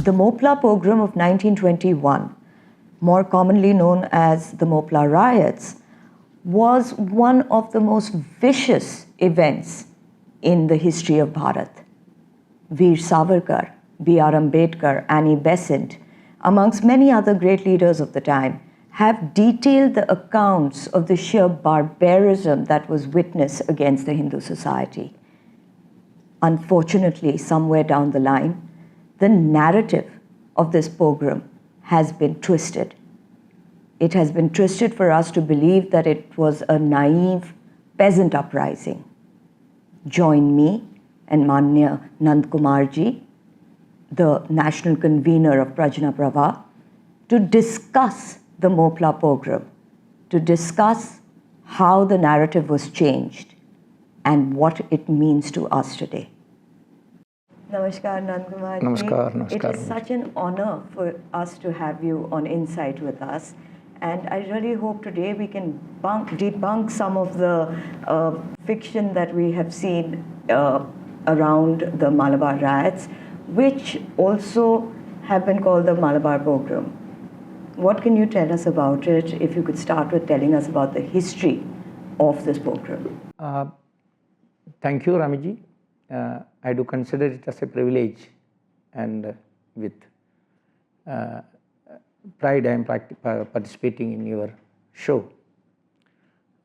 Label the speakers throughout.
Speaker 1: The Mopla pogrom of 1921, more commonly known as the Mopla riots, was one of the most vicious events in the history of Bharat. Veer Savarkar, B.R. Ambedkar, Annie Besant, amongst many other great leaders of the time, have detailed the accounts of the sheer barbarism that was witnessed against the Hindu society. Unfortunately, somewhere down the line, the narrative of this pogrom has been twisted. It has been twisted for us to believe that it was a naive peasant uprising. Join me and Manya Nandakumar ji, the national convener of Prajna Prabha, to discuss the Mopla pogrom, to discuss how the narrative was changed and what it means to us today. Namaskar, Nandakumar.
Speaker 2: Namaskar.
Speaker 1: It is such an honor for us to have you on Insight with us. And I really hope today we can debunk some of the fiction that we have seen around the Malabar riots, which also have been called the Malabar pogrom. What can you tell us about it, if you could start with telling us about the history of this pogrom?
Speaker 2: Thank you, Ramiji. I do consider it as a privilege, and with pride I am participating in your show.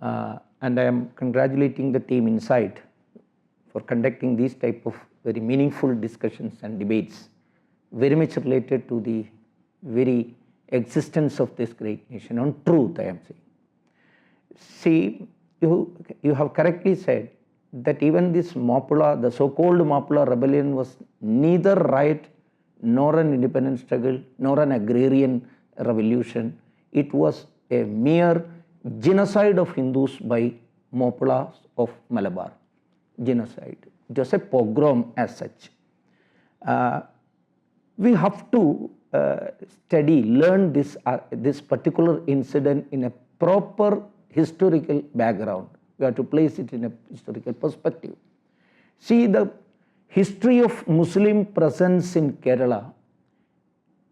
Speaker 2: And I am congratulating the team Insight for conducting these type of very meaningful discussions and debates, very much related to the very existence of this great nation, on truth I am saying. See, you have correctly said that even this Mopla, the so-called Mopla rebellion, was neither riot nor an independence struggle nor an agrarian revolution. It was a mere genocide of Hindus by Moplas of Malabar. Genocide. It was a pogrom as such. We have to learn this particular incident in a proper historical background. We have to place it in a historical perspective. See, the history of Muslim presence in Kerala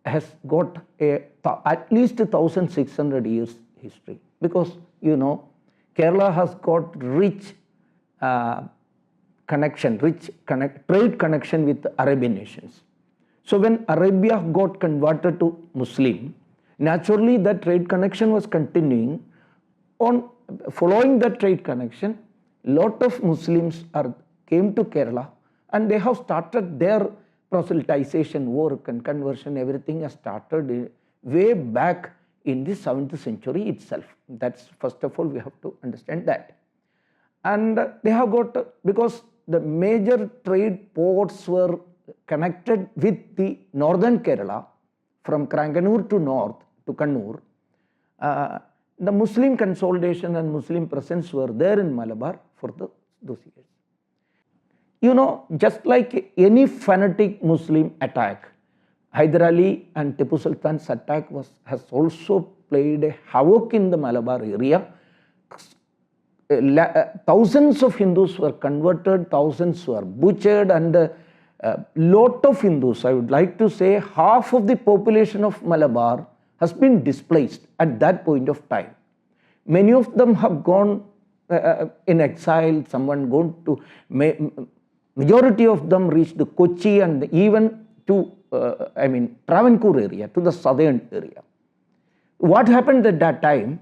Speaker 2: has got at least 1,600 years history, because you know Kerala has got rich trade connection with Arabian nations. So when Arabia got converted to Muslim, naturally that trade connection was continuing. On following that trade connection, lot of Muslims came to Kerala, and they have started their proselytization work and conversion. Everything has started way back in the 7th century itself. That's, first of all, we have to understand that. And they have got, because the major trade ports were connected with the northern Kerala, from Kranganur to north to Kannur. The Muslim consolidation and Muslim presence were there in Malabar for those years. You know, just like any fanatic Muslim attack, Hyder Ali and Tipu Sultan's attack has also played a havoc in the Malabar area. Thousands of Hindus were converted, thousands were butchered, and a lot of Hindus, I would like to say half of the population of Malabar, has been displaced at that point of time. Many of them have gone in exile, someone gone to, majority of them reached to Kochi and even to, Travancore area, to the southern area. What happened at that time,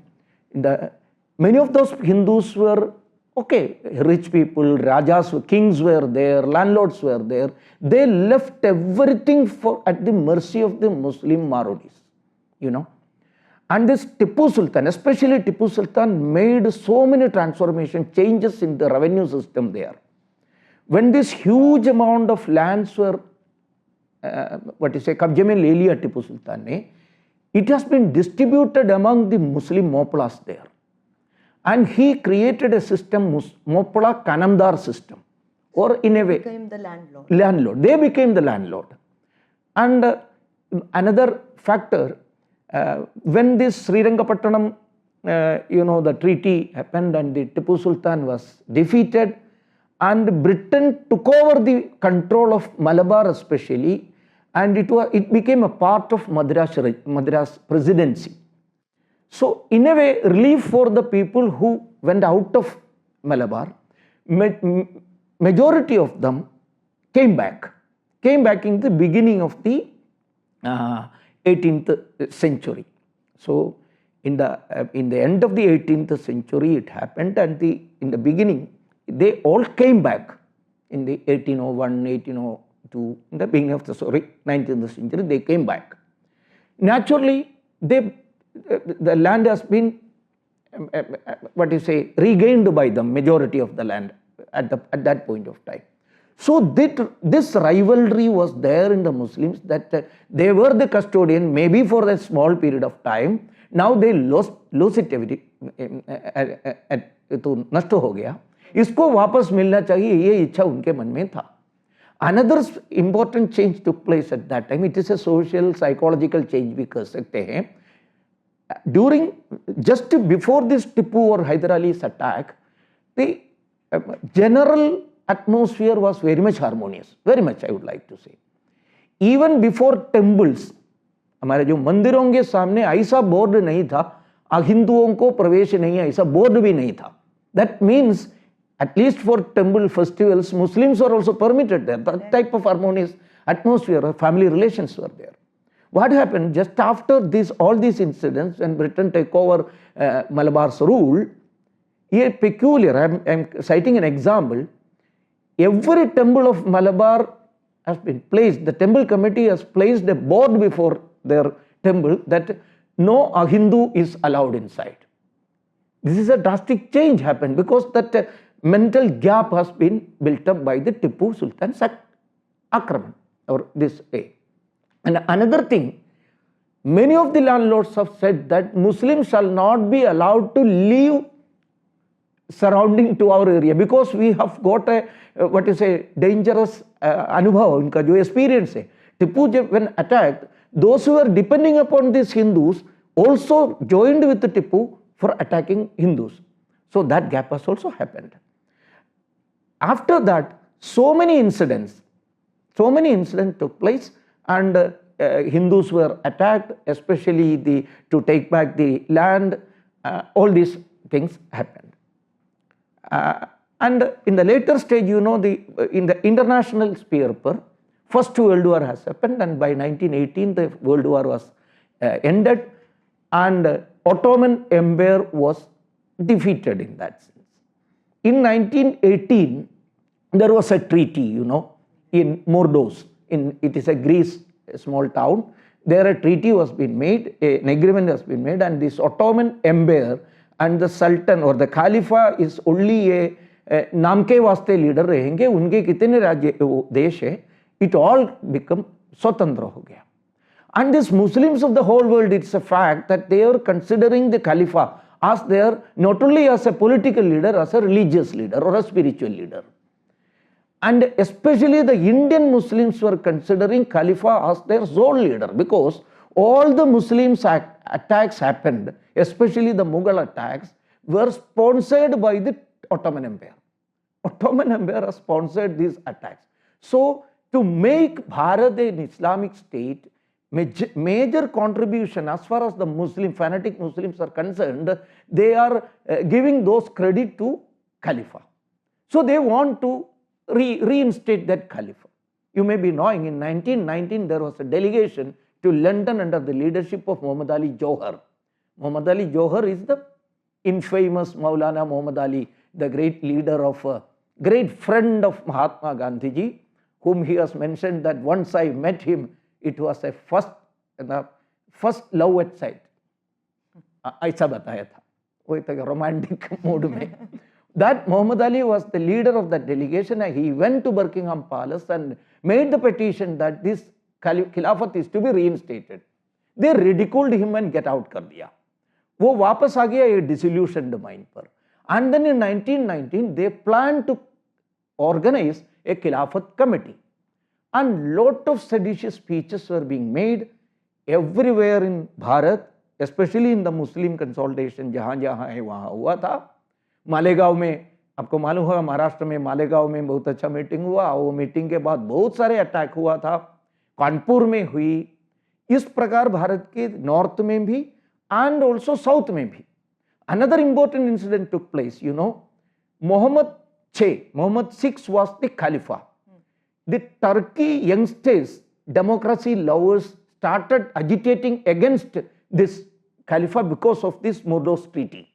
Speaker 2: many of those Hindus were, rich people, rajas, kings were there, landlords were there. They left everything at the mercy of the Muslim Marodis, you know. And this Tipu Sultan, especially Tipu Sultan, made so many transformation changes in the revenue system there. When this huge amount of lands were, Kabje mein le liya Tipu Sultan ne, it has been distributed among the Muslim Moplas there. And he created a system, Mopla Kanamdar system, or in a way,
Speaker 1: became the landlord.
Speaker 2: They became the landlord. And another factor, when this Srirangapattanam, the treaty happened and the Tipu Sultan was defeated, and Britain took over the control of Malabar especially, and it became a part of Madras presidency. So in a way, relief for the people who went out of Malabar, majority of them came back in the beginning of the 18th century. So in the end of the 18th century it happened, and in the beginning they all came back in the 1801, 1802, in the beginning of the 19th century they came back. Naturally, the land has been regained by the majority of the land at that point of time. So this rivalry was there in the Muslims, that they were the custodian maybe for a small period of time. Now they lose it तो नष्ट हो गया, इसको वापस मिलना चाहिए, ये इच्छा उनके मन में था. Another important change took place at that time. It is a social psychological change भी कह सकते हैं. During just before this Tipu or Hyder Ali's attack, the general atmosphere was very much harmonious, very much I would like to say. Even before temples, हमारे जो मंदिरों के सामने ऐसा बोर्ड नहीं था, अहिंदुओं को प्रवेश नहीं है, ऐसा बोर्ड भी नहीं था. That means at least for temple festivals, Muslims were also permitted there. That type of harmonious atmosphere, family relations were there. What happened just after all these incidents, when Britain took over Malabar's rule, a peculiar, I'm citing an example, every temple of Malabar has been placed, the temple committee has placed a board before their temple that no Ahindu is allowed inside. This is a drastic change happened because that mental gap has been built up by the Tipu Sultan's Akraman or this way. And another thing, many of the landlords have said that Muslims shall not be allowed to leave surrounding to our area because we have got a dangerous anubhav, unka jo experience hai. Tipu when attacked, those who were depending upon these Hindus also joined with the Tipu for attacking Hindus. So that gap has also happened. After that, so many incidents took place, and Hindus were attacked, especially to take back the land. All these things happened. And in the later stage, in the international sphere, First World War has happened, and by 1918 the World War was ended, and Ottoman Empire was defeated in that sense. In 1918, there was a treaty, in Mordos. It is a Greece, a small town. There a treaty was being made, an agreement has been made, and this Ottoman Empire and the Sultan or the Khalifa is only a नाम के वास्ते leader रहेंगे, उनके कितने राज्य देश है, it all become स्वतंत्र हो गया. And these Muslims of the whole world, it's a fact that they are considering the Khalifa as their, not only as a political leader, as a religious leader or a spiritual leader. And especially the Indian Muslims were considering Khalifa as their sole leader, because all the Muslims attacks happened, especially the Mughal attacks, were sponsored by the Ottoman Empire. Ottoman Empire has sponsored these attacks. So to make Bharat an Islamic state, major contribution as far as the fanatic Muslims are concerned, they are giving those credit to Khalifa. So they want to reinstate that Khalifa. You may be knowing, in 1919 there was a delegation to London under the leadership of Muhammad Ali Johar. Muhammad Ali Johar is the infamous Maulana Muhammad Ali, the great leader of, great friend of Mahatma Gandhi ji, whom he has mentioned that once I met him, it was a first love at sight. ऐसा बताया था, वो एक romantic mood में. That Muhammad Ali was the leader of that delegation, and he went to Buckingham Palace and made the petition that this Khilafat is to be reinstated. They ridiculed him and get out कर दिया. वो वापस आ गया ये disillusioned mind पर. And then in 1919 they planned to organize a Khilafat committee, and lot of seditious speeches were being made everywhere in Bharat, especially in the Muslim consolidation जहाँ जहाँ है वहाँ हुआ था. मालेगांव में, आपको मालूम होगा, महाराष्ट्र में मालेगांव में बहुत अच्छा मीटिंग हुआ. वो मीटिंग के बाद बहुत सारे अटैक हुआ था. कानपुर में हुई, इस प्रकार भारत के नॉर्थ में भी and also south में भी. Another important incident took place, you know, Muhammad VI was the Khalifa. The Turkey youngsters, democracy lovers started agitating against this Khalifa because of this Mordos Treaty.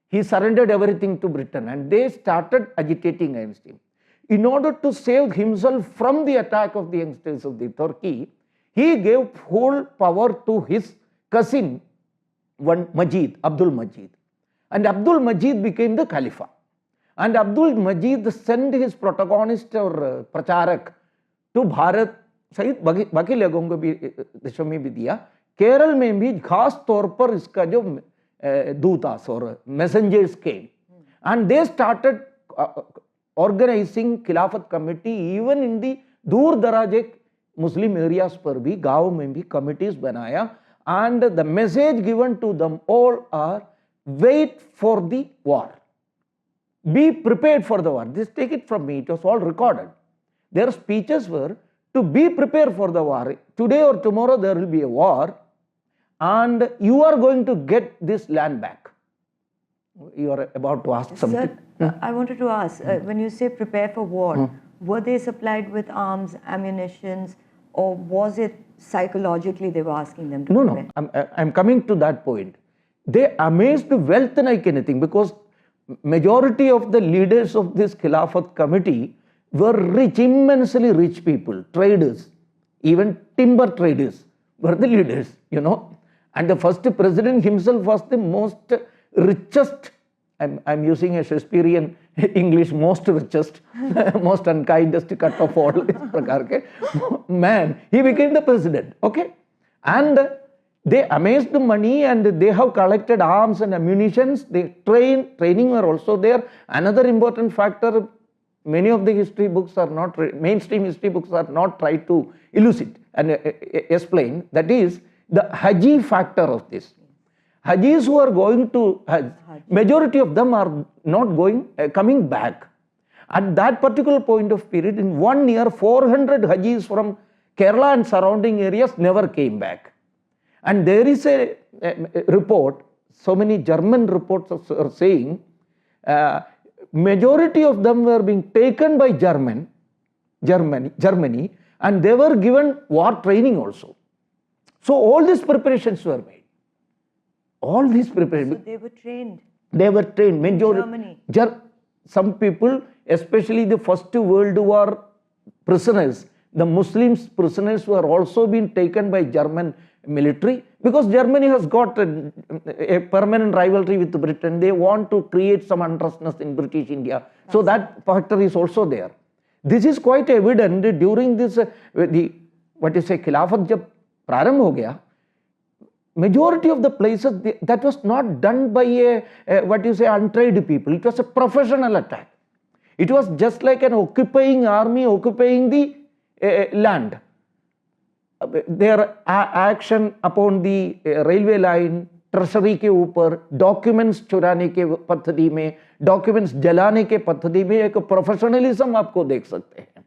Speaker 2: He surrendered everything to Britain and they started agitating against him. In order to save himself from the attack of the youngsters of the Turkey, he gave full power to his cousin Abdul Majid. And Abdul Majid became the Khalifa. And Abdul Majid sent his protagonist or Pracharak to Bharat सहित बाकी लोगों को भी देशों में भी दिया. केरल में भी खास तौर पर इसका जो दूतास और messengers came and they started organizing Khilafat committee even in the दूर दराज Muslim areas पर भी गांव में भी committees बनाया and the message given to them all are wait for the war. Be prepared for the war. Just take it from me, it was all recorded. Their speeches were to be prepared for the war. Today or tomorrow there will be a war and you are going to get this land back. You are about to ask something.
Speaker 1: Sir, I wanted to ask, when you say prepare for war, were they supplied with arms, ammunitions, or was it psychologically they were asking them to prepare?
Speaker 2: No, I'm coming to that point. They amassed wealth like anything because majority of the leaders of this Khilafat committee were rich, immensely rich people, traders, even timber traders were the leaders, you know. And the first president himself was the most richest, I'm using a Shakespearean English, most richest, most unkindest cut of all man. He became the president, okay. And they amassed the money and they have collected arms and ammunitions. They training were also there. Another important factor, many of the history books are not, mainstream history books are not tried to elucidate and explain. That is the Haji factor of this. Hajis who are going to Hajj, majority of them are not going, coming back. At that particular point of period, in 1 year, 400 Hajis from Kerala and surrounding areas never came back. And there is a report, so many German reports are saying, majority of them were being taken by Germany, and they were given war training also. So all these preparations were made. All these preparations.
Speaker 1: So they were trained.
Speaker 2: They were trained.
Speaker 1: Germany.
Speaker 2: Some people, especially the First World War prisoners, the Muslims prisoners were also being taken by German military because Germany has got a permanent rivalry with Britain. They want to create some unrestness in British India. So that factor is also there. This is quite evident during this, Khilafat jab prarambh ho gaya, majority of the places that was not done by untrained people. It was a professional attack. It was just like an occupying army occupying the land. Their action upon the railway line, treasury के ऊपर, documents चुराने के पद्धति में, documents जलाने के पद्धति में एक professionalism आपको देख सकते हैं.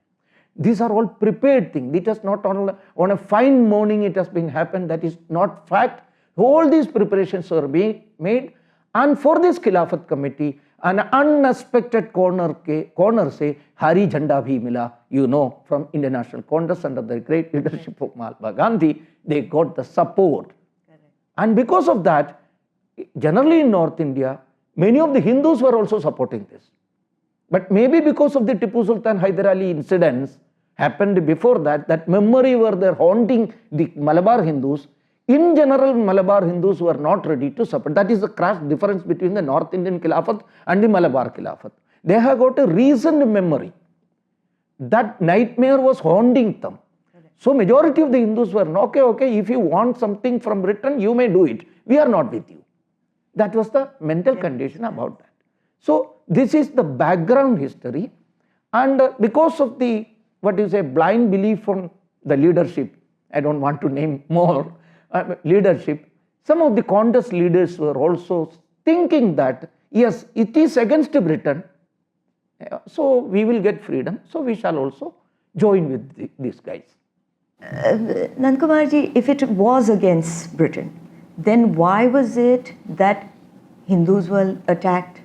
Speaker 2: These are all prepared things. It is not on a fine morning it has been happened. That is not fact. All these preparations are being made, and for this Khilafat committee, an unexpected corner से हरी झंडा भी मिला, you know, from Indian National Congress under the great leadership of Mahatma Gandhi. They got the support. Correct. And because of that, generally in North India, many of the Hindus were also supporting this. But maybe because of the Tipu Sultan Hyder Ali incidents happened before that, that memory were there haunting the Malabar Hindus. In general, Malabar Hindus were not ready to support. That is the crass difference between the North Indian Khilafat and the Malabar Khilafat. They have got a recent memory. That nightmare was haunting them. So majority of the Hindus were, okay, if you want something from Britain, you may do it. We are not with you. That was the mental condition about that. So this is the background history, and because of the blind belief from the leadership, I don't want to name more leadership, some of the contest leaders were also thinking that yes, it is against Britain, so we will get freedom, so we shall also join with these guys.
Speaker 1: Nandakumar ji, if it was against Britain, then why was it that Hindus were attacked,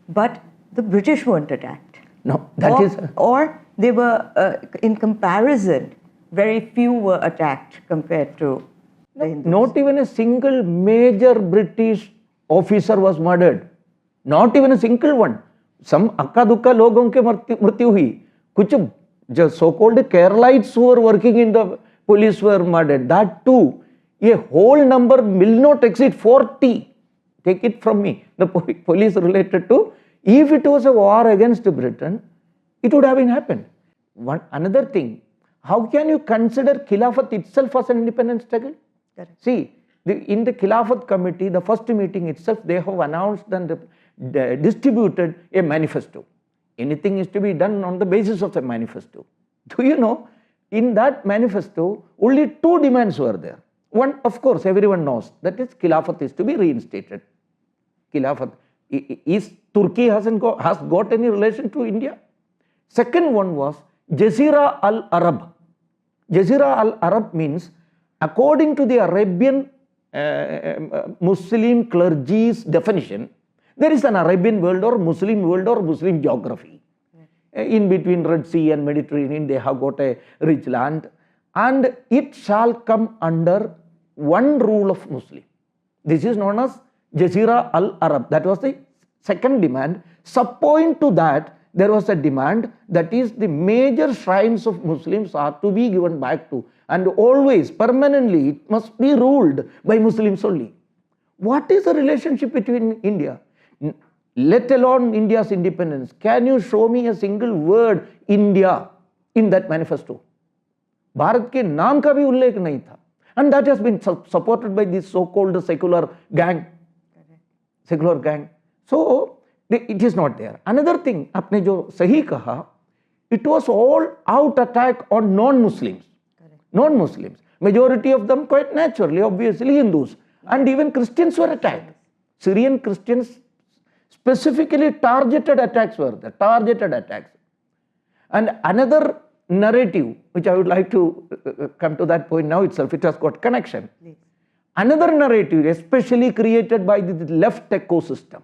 Speaker 1: but the British weren't attacked?
Speaker 2: No, that
Speaker 1: or,
Speaker 2: is.
Speaker 1: Or they were, in comparison, very few were attacked compared to the Hindus.
Speaker 2: Not even a single major British officer was murdered. Not even a single one. Some akka dukka लोगों के मृत्यु हुई. कुछ जो so-called Keralites who were working in the police were murdered. That too, a whole number will not exceed 40. Take it from me. The police related to, if it was a war against Britain, it would have been happened. Another thing, how can you consider Khilafat itself as an independent struggle?
Speaker 1: Correct.
Speaker 2: See, in the Khilafat committee, the first meeting itself, they have announced and distributed a manifesto. Anything is to be done on the basis of the manifesto. Do you know, in that manifesto, only two demands were there. One, of course, everyone knows, that is Khilafat is to be reinstated. Khilafat. Is Turkey has got any relation to India? Second one was Jazira al-Arab. Jazira al-Arab means, according to the Arabian Muslim clergy's definition, there is an Arabian world or Muslim geography. In between Red Sea and Mediterranean, they have got a rich land, and it shall come under one rule of Muslim. This is known as Jazira al-Arab. That was the second demand. Subjoined to that, there was a demand, that is the major shrines of Muslims are to be given back to, and always, permanently, it must be ruled by Muslims only. What is the relationship between India? Let alone India's independence. Can you show me a single word India in that manifesto? Bharat ke naam ka bhi ullekh nahi tha. And that has been supported by this so-called secular gang. Secular gang. So, it is not there. Another thing, आपने जो सही कहा, it was all out attack on non-Muslims. Non-Muslims. Majority of them quite naturally, obviously Hindus. And even Christians were attacked. Syrian Christians, specifically targeted attacks were there. Targeted attacks. And another narrative, which I would like to come to that point now itself, it has got connection. Please. Another narrative, especially created by the left ecosystem,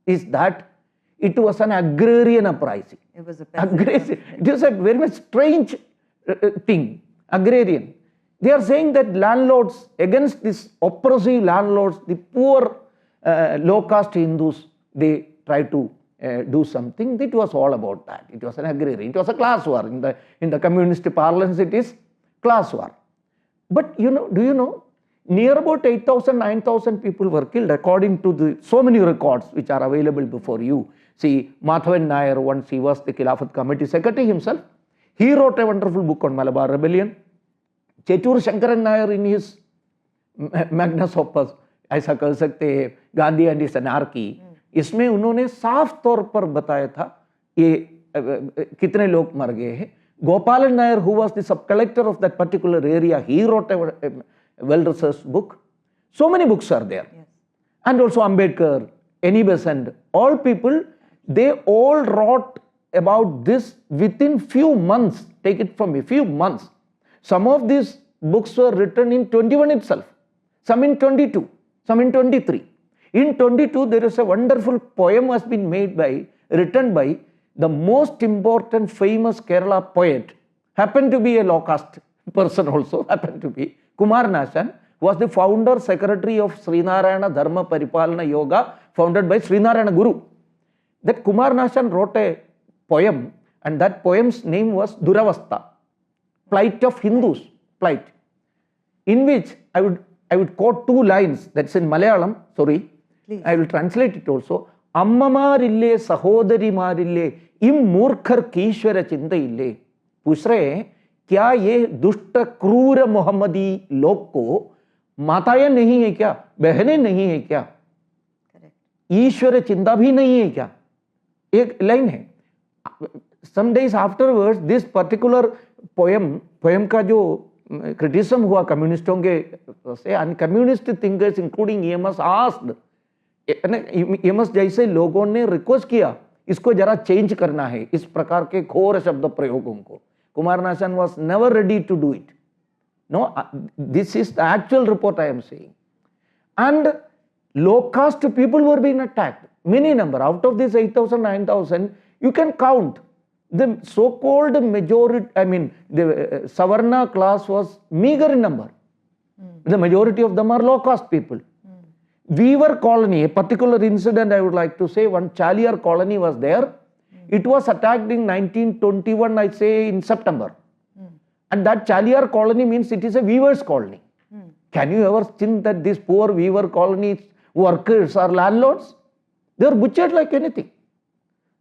Speaker 2: is that it was an agrarian uprising.
Speaker 1: It was a
Speaker 2: It was a very much strange thing. Agrarian. They are saying that landlords, against this oppressive landlords, the poor low-caste Hindus, they try to do something. It was all about that. It was an agrarian. It was a class war. In the communist parlance, it is class war. But do you know, near about 8,000, 9,000 people were killed according to so many records which are available before you. See, Madhavan Nair, once he was the Khilafat committee secretary himself, he wrote a wonderful book on Malabar Rebellion. Chetur Shankaran Nair in his magnus opus, ऐसा कह सकते हैं, Gandhi and is anarchy, इसमें उन्होंने साफ तौर पर बताया था ये कितने लोग मर गए हैं. Gopalan Nair, who was the sub-collector of that particular area, he wrote a well-researched book. So many books are there. Yes. And also Ambedkar, Annie Besant, all people, they all wrote about this within few months. Take it from me, few months. Some of these books were written in 21 itself, some in 22, some in 23. In 22, there is a wonderful poem has been written by the most important famous Kerala poet, happened to be a low-caste person also, happened to be Kumar Nashan, was the founder secretary of Srinarayana Dharma Paripalana Yoga, founded by Srinarayana Guru. That Kumar Nashan wrote a poem, and that poem's name was Duravastha, plight of Hindus, plight, in which I would quote two lines. That's in Malayalam. Sorry, please. I will translate it also. Ammamarille sahodarimarille im मूर्खर कीश्वर चिंता इल्ले. पूछ रहे हैं क्या ये दुष्ट क्रूर मोहम्मदी लोग को माताएं नहीं है क्या, बहनें नहीं है क्या, ईश्वर चिंता भी नहीं है क्या. एक लाइन है. Some days afterwards, this particular poem का जो criticism हुआ कम्युनिस्टों के से, and communist thinkers including EMS asked, EMS जैसे लोगों ने रिक्वेस्ट किया इसको जरा चेंज करना है, इस प्रकार के घोर शब्द प्रयोगों को. Kumar नाशन was never ready to do it. No, this is the actual report I am saying. And low caste people were being attacked. Many number. Out of this 8,000, 9,000, you can count. The so-called majority, the Savarna class was meager in number. The majority of them are low caste people. Weaver colony, a particular incident I would like to say, one Chaliar colony was there. It was attacked in 1921, I say in September. And that Chaliar colony means it is a weaver's colony. Can you ever think that these poor weaver colony workers are landlords? They are butchered like anything.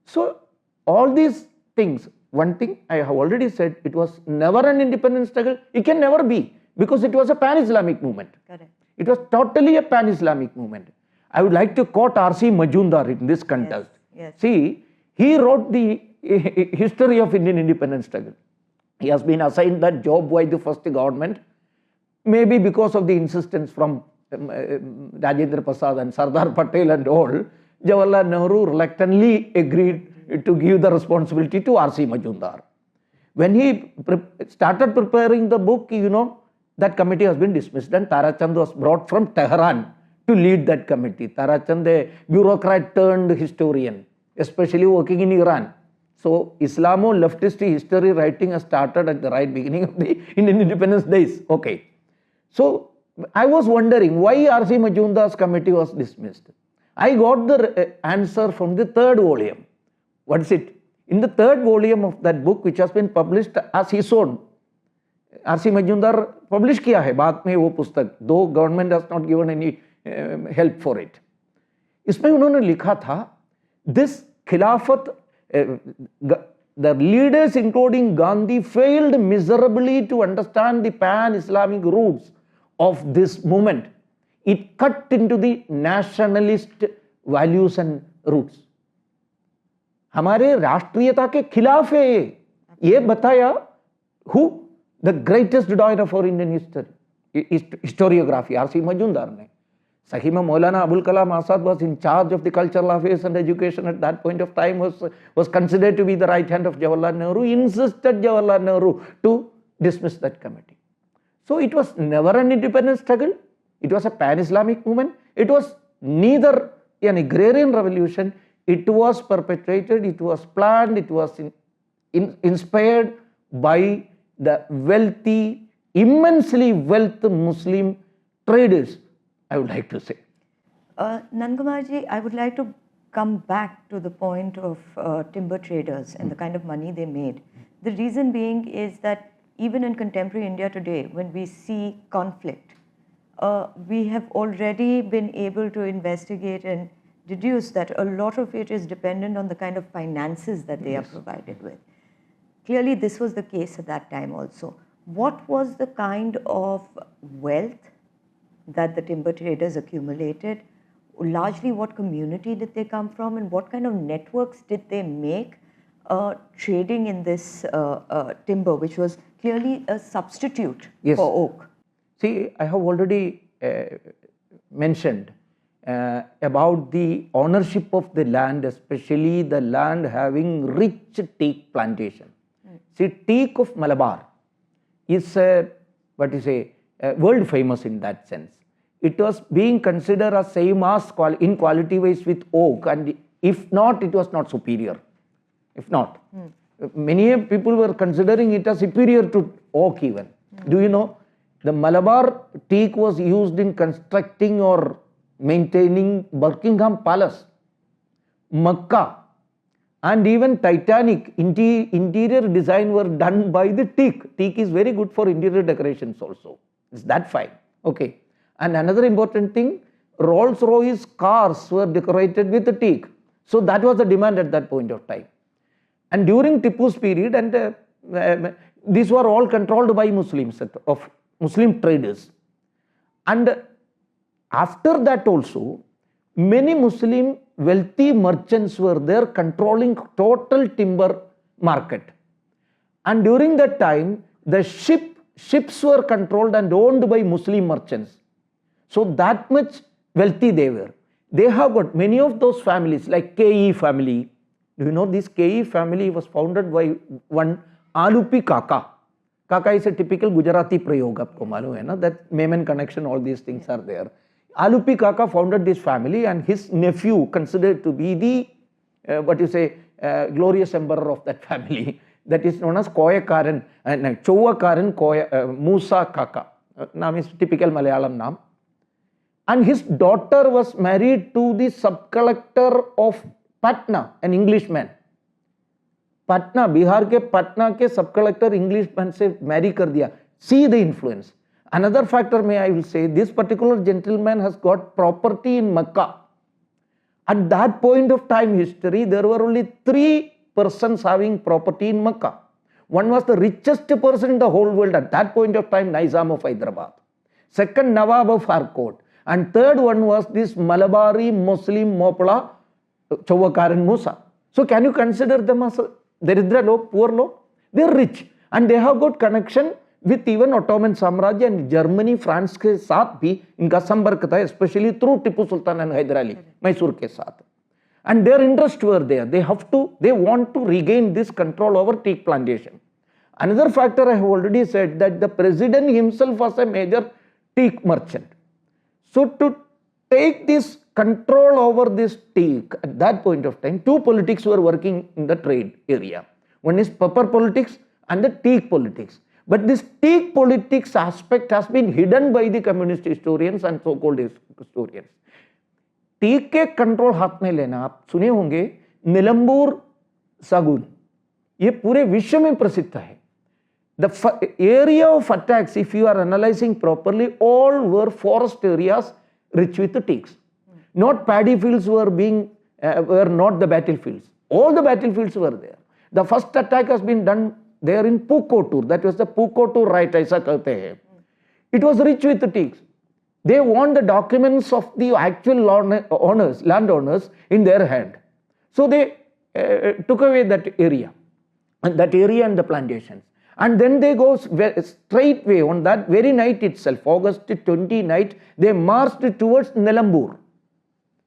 Speaker 2: So all these things, one thing I have already said, it was never an independent struggle. It can never be, because it was a pan-Islamic movement.
Speaker 1: Correct.
Speaker 2: It was totally a pan-Islamic movement. I would like to quote R.C. Majumdar in this context.
Speaker 1: Yes.
Speaker 2: See, he wrote the history of Indian independence struggle. He has been assigned that job by the first government, maybe because of the insistence from Rajendra Prasad and Sardar Patel and all. Jawaharlal Nehru reluctantly agreed to give the responsibility to R.C. Majumdar. When he started preparing the book, that committee has been dismissed, and Tarachand was brought from Tehran to lead that committee. Tarachand, a bureaucrat turned historian, especially working in Iran. So Islamo-leftist history writing has started at the right beginning of the Indian independence days. Okay. So I was wondering why R.C. Majumdar's committee was dismissed. I got the answer from the third volume. What is it? In the third volume of that book, which has been published as his own, R.C. Majumdar published किया है बाद में वो पुस्तक, though government has not given any help for it. इसमें उन्होंने लिखा था, this खिलाफत, the leaders including Gandhi failed miserably to understand the pan-Islamic roots of this movement. It cut into the nationalist values and roots. हमारे राष्ट्रीयता के खिलाफ है ये बताया who? The greatest doyen of our Indian history, historiography, R.C. Majumdar ne. Sahima Maulana Abul Kalam Azad was in charge of the cultural affairs and education at that point of time, was considered to be the right hand of Jawaharlal Nehru, insisted Jawaharlal Nehru to dismiss that committee. So it was never an independent struggle. It was a pan-Islamic movement. It was neither an agrarian revolution. It was perpetrated, it was planned, it was inspired by the wealthy, immensely wealthy Muslim traders, I would like to say.
Speaker 1: Nandakumarji, I would like to come back to the point of timber traders and the kind of money they made. The reason being is that even in contemporary India today, when we see conflict, we have already been able to investigate and deduce that a lot of it is dependent on the kind of finances that they are provided with. Clearly, this was the case at that time also. What was the kind of wealth that the timber traders accumulated? Largely, what community did they come from, and what kind of networks did they make trading in this timber, which was clearly a substitute for oak?
Speaker 2: See, I have already mentioned about the ownership of the land, especially the land having rich teak plantation. See, teak of Malabar is world famous in that sense. It was being considered as same as in quality wise with oak, and if not, it was not superior. If not, many people were considering it as superior to oak even. Do you know, the Malabar teak was used in constructing or maintaining Buckingham Palace, Makkah, and even Titanic. Interior design were done by the teak. Teak is very good for interior decorations also. It's that fine. Okay. And another important thing, Rolls-Royce cars were decorated with the teak. So that was the demand at that point of time. And during Tipu's period, and these were all controlled by Muslims, of Muslim traders. And after that also, many Muslim wealthy merchants were there controlling total timber market. And during that time, the ships were controlled and owned by Muslim merchants. So that much wealthy they were. They have got many of those families like K.E. family. Do you know this K.E. family was founded by one Alupi Kaka. Kaka is a typical Gujarati prayog, aapko malum hai na, that Memon connection, all these things are there. Alupi Kaka founded this family, and his nephew considered to be the, glorious emperor of that family. That is known as Koyakaran, Chowakaran Musa Kaka. Naam is typical Malayalam naam. And his daughter was married to the sub-collector of Patna, an Englishman. Patna, Bihar ke Patna ke sub-collector Englishman se marry kar diya. See the influence. Another factor I will say, this particular gentleman has got property in Mecca. At that point of time history, there were only 3 persons having property in Mecca. One was the richest person in the whole world at that point of time, Nizam of Hyderabad. Second, Nawab of Harcourt. And third one was this Malabari Muslim Mopla, Chowakaran Musa. So can you consider them as Daridra log, poor log? They are rich, and they have got connection with even Ottoman Samrajya and Germany, France के साथ भी इनका संपर्क था, especially through Tipu Sultan and Hyder Ali, Mysore के साथ. And their interests were there. They want to regain this control over teak plantation. Another factor I have already said, that the president himself was a major teak merchant. So to take this control over this teak at that point of time, 2 politics were working in the trade area. One is pepper politics and the teak politics. But this teak politics aspect has been hidden by the communist historians and so-called historians. टीक के control हाथ में लेना, आप सुने होंगे निलंबूर सागुन, ये पूरे विश्व में प्रसिद्ध है. The area of attacks, if you are analyzing properly, all were forest areas rich with the teaks. Not paddy fields were not the battlefields. All the battlefields were there. The first attack has been done there in Pukotur. That was the Pukotur right, aisa kehte hain. It was rich with the teaks. They want the documents of the actual landowners in their hand. So they took away that area and the plantations. And then they go straightway on that very night itself, August 20 night, they marched towards Nilambur.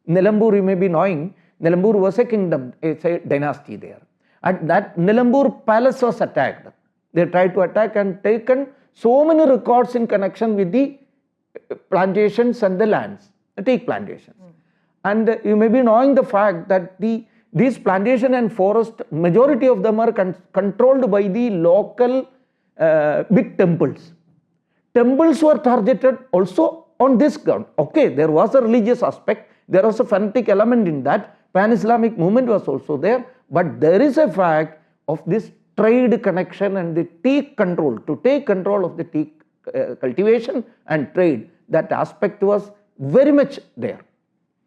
Speaker 2: Nilambur, you may be knowing, Nilambur was a kingdom, it's a dynasty there. And that Nilambur palace was attacked. They tried to attack and taken so many records in connection with the plantations and the lands, the teak plantations. And you may be knowing the fact that these plantation and forest, majority of them are controlled by the local big temples. Temples were targeted also on this ground. Okay, there was a religious aspect, there was a fanatic element in that, pan-Islamic movement was also there, but there is a fact of this trade connection and the teak control, to take control of the teak cultivation and trade. That aspect was very much there,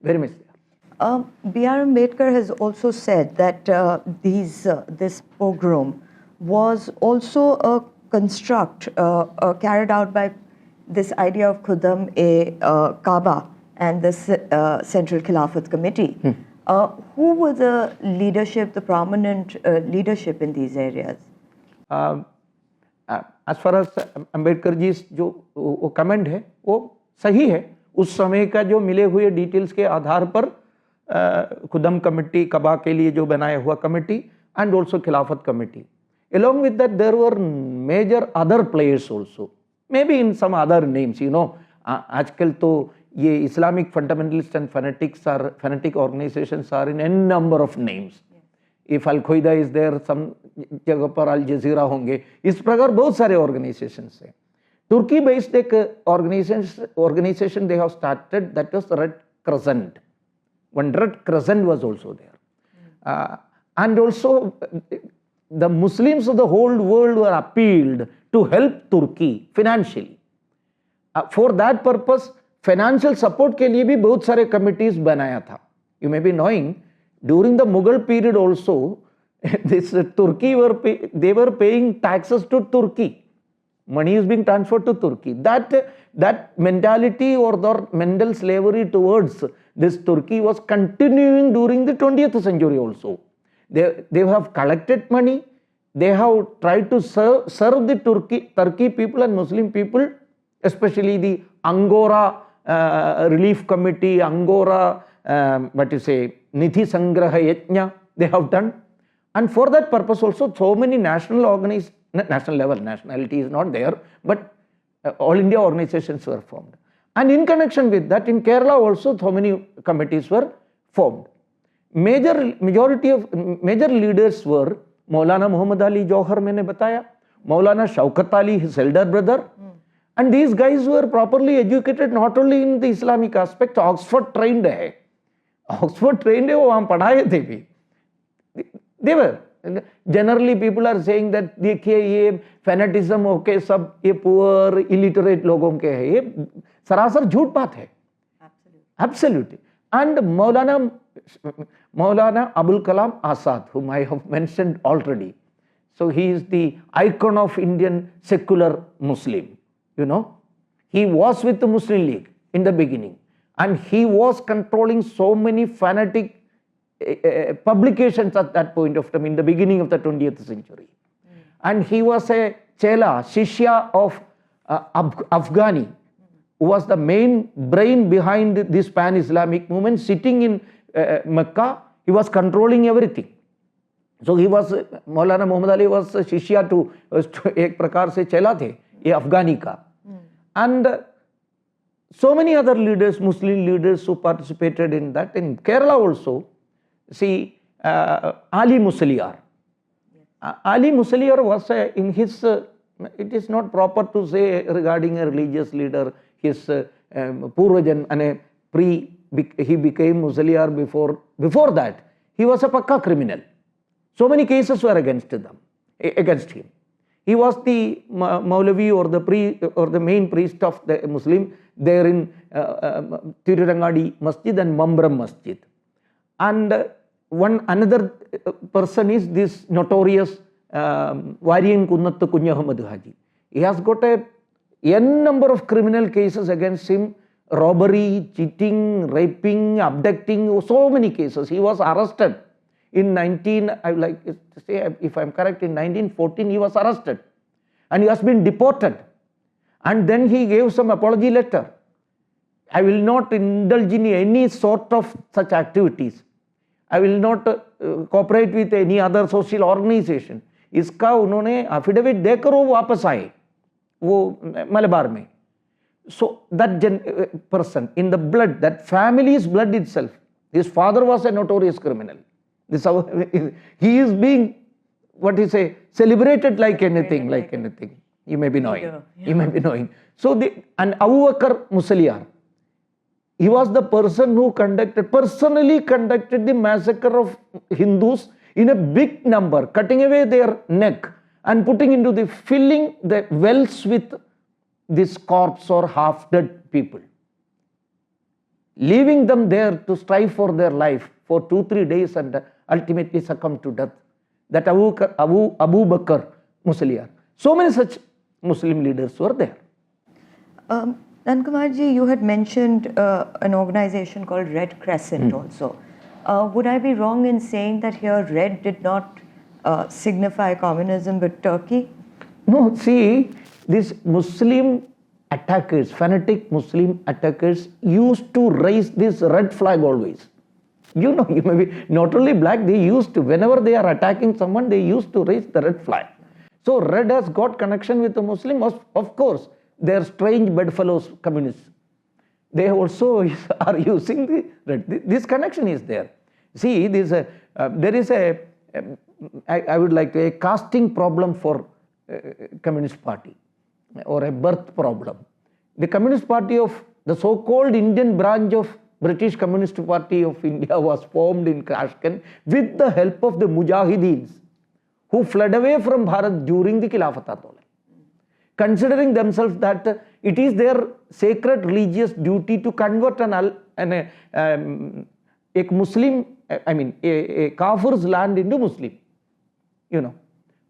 Speaker 2: very much there.
Speaker 1: B.R. Ambedkar has also said that this pogrom was also a construct carried out by this idea of Khudam-e-Kaaba and the Central Khilafat Committee. Who were the leadership, the prominent leadership in these areas?
Speaker 2: As far as Ambedkar ji's जो comment है वो सही है. उस समय का जो मिले हुए डिटेल्स के आधार पर खुदम कमेटी, कबा के लिए जो बनाया हुआ कमेटी, and also खिलाफत committee. Along with that, there were major other players also, maybe in some other names. You know, आजकल तो ये Islamic fundamentalists and fanatic organizations are in n number of names. If Al-Qaeda is there, some जगह पर Al Jazeera होंगे. इस प्रकार बहुत सारे organizations हैं. Turkey based एक organization they have started, that was Red Crescent. One Red Crescent was also there. And also the Muslims of the whole world were appealed to help Turkey financially. For that purpose, financial support के लिए भी बहुत सारे committees बनाया था. You may be knowing, during the Mughal period also, this Turkey they were paying taxes to Turkey. Money is being transferred to Turkey. That mentality or the mental slavery towards this Turkey was continuing during the 20th century also. They have collected money. They have tried to serve the Turkey people and Muslim people, especially the Angora Relief Committee, Angora, Nidhi Sangraha Yajna, they have done. And for that purpose also, so many national national level. Nationality is not there, but all India organizations were formed. And in connection with that, in Kerala also so many committees were formed. Major leaders were Maulana Muhammad Ali Jauhar, मैंने बताया, Maulana Shaukat Ali, his elder brother, and these guys were properly educated not only in the Islamic aspect, Oxford trained है, Oxford trained है, वो वहाँ पढ़ाए थे भी. They were. Generally people are saying that देखिए ये fanatism okay सब ये poor illiterate लोगों के है, ये सरासर झूठ बात है. Absolutely. And Maulana Abul Kalam Azad, whom I have mentioned already. So he is the icon of Indian secular Muslim. You know, he was with the Muslim League in the beginning, and he was controlling so many fanatic publications at that point of time in the beginning of the 20th century. And he was a chela, shishya of Afghani, who was the main brain behind this pan-Islamic movement, sitting in Mecca. He was controlling everything. So he was, Maulana Muhammad Ali was shishya to एक प्रकार से चेला थे ये अफगानी का. And so many other leaders, Muslim leaders who participated in that. In Kerala also, see Ali Musliar. Ali Musliar was in his, it is not proper to say regarding a religious leader, his Purvajan and he became Musliar before that. He was a pakka criminal. So many cases were against him. He was the Maulavi or the main priest of the Muslim there in Tirurangadi Masjid and Mambram Masjid. And another person is this notorious Varian Kunnattu Kunyahamadu Haji. He has got a n number of criminal cases against him, robbery, cheating, raping, abducting, so many cases. He was arrested in I would like to say, if I am correct, in 1914 he was arrested and he has been deported. And then he gave some apology letter. I will not indulge in any sort of such activities. I will not cooperate with any other social organization. इसका उन्होंने affidavit देकर वो वापस आए वो मलबार में. So that person in the blood, that family's blood itself, his father was a notorious criminal. This he is being, what you say, celebrated like anything, like anything. You may be knowing. You may be knowing. So and Abu Bakr Musliar, he was the person who personally conducted the massacre of Hindus in a big number, cutting away their neck and filling the wells with this corpse or half-dead people, leaving them there to strive for their life for 2-3 days and ultimately succumb to death. That Abu Bakr Musliar. So many such Muslim leaders were there.
Speaker 1: Nandakumarji, you had mentioned an organization called Red Crescent also. Would I be wrong in saying that here red did not signify communism but Turkey?
Speaker 2: No, see, these Muslim attackers, fanatic Muslim attackers used to raise this red flag always. You know, you may be not only black, they used to, whenever they are attacking someone, they used to raise the red flag. So red has got connection with the Muslim, of course. They are strange bedfellows communists. They also are using the red. This connection is there. See, there is I would like to say, a casting problem for Communist Party or a birth problem. The Communist Party of the so-called Indian branch of British Communist Party of India was formed in Tashkent with the help of the Mujahideens who fled away from Bharat during the Khilafat Andolan, considering themselves that it is their sacred religious duty to convert a Muslim, a Kafir's land into Muslim, you know.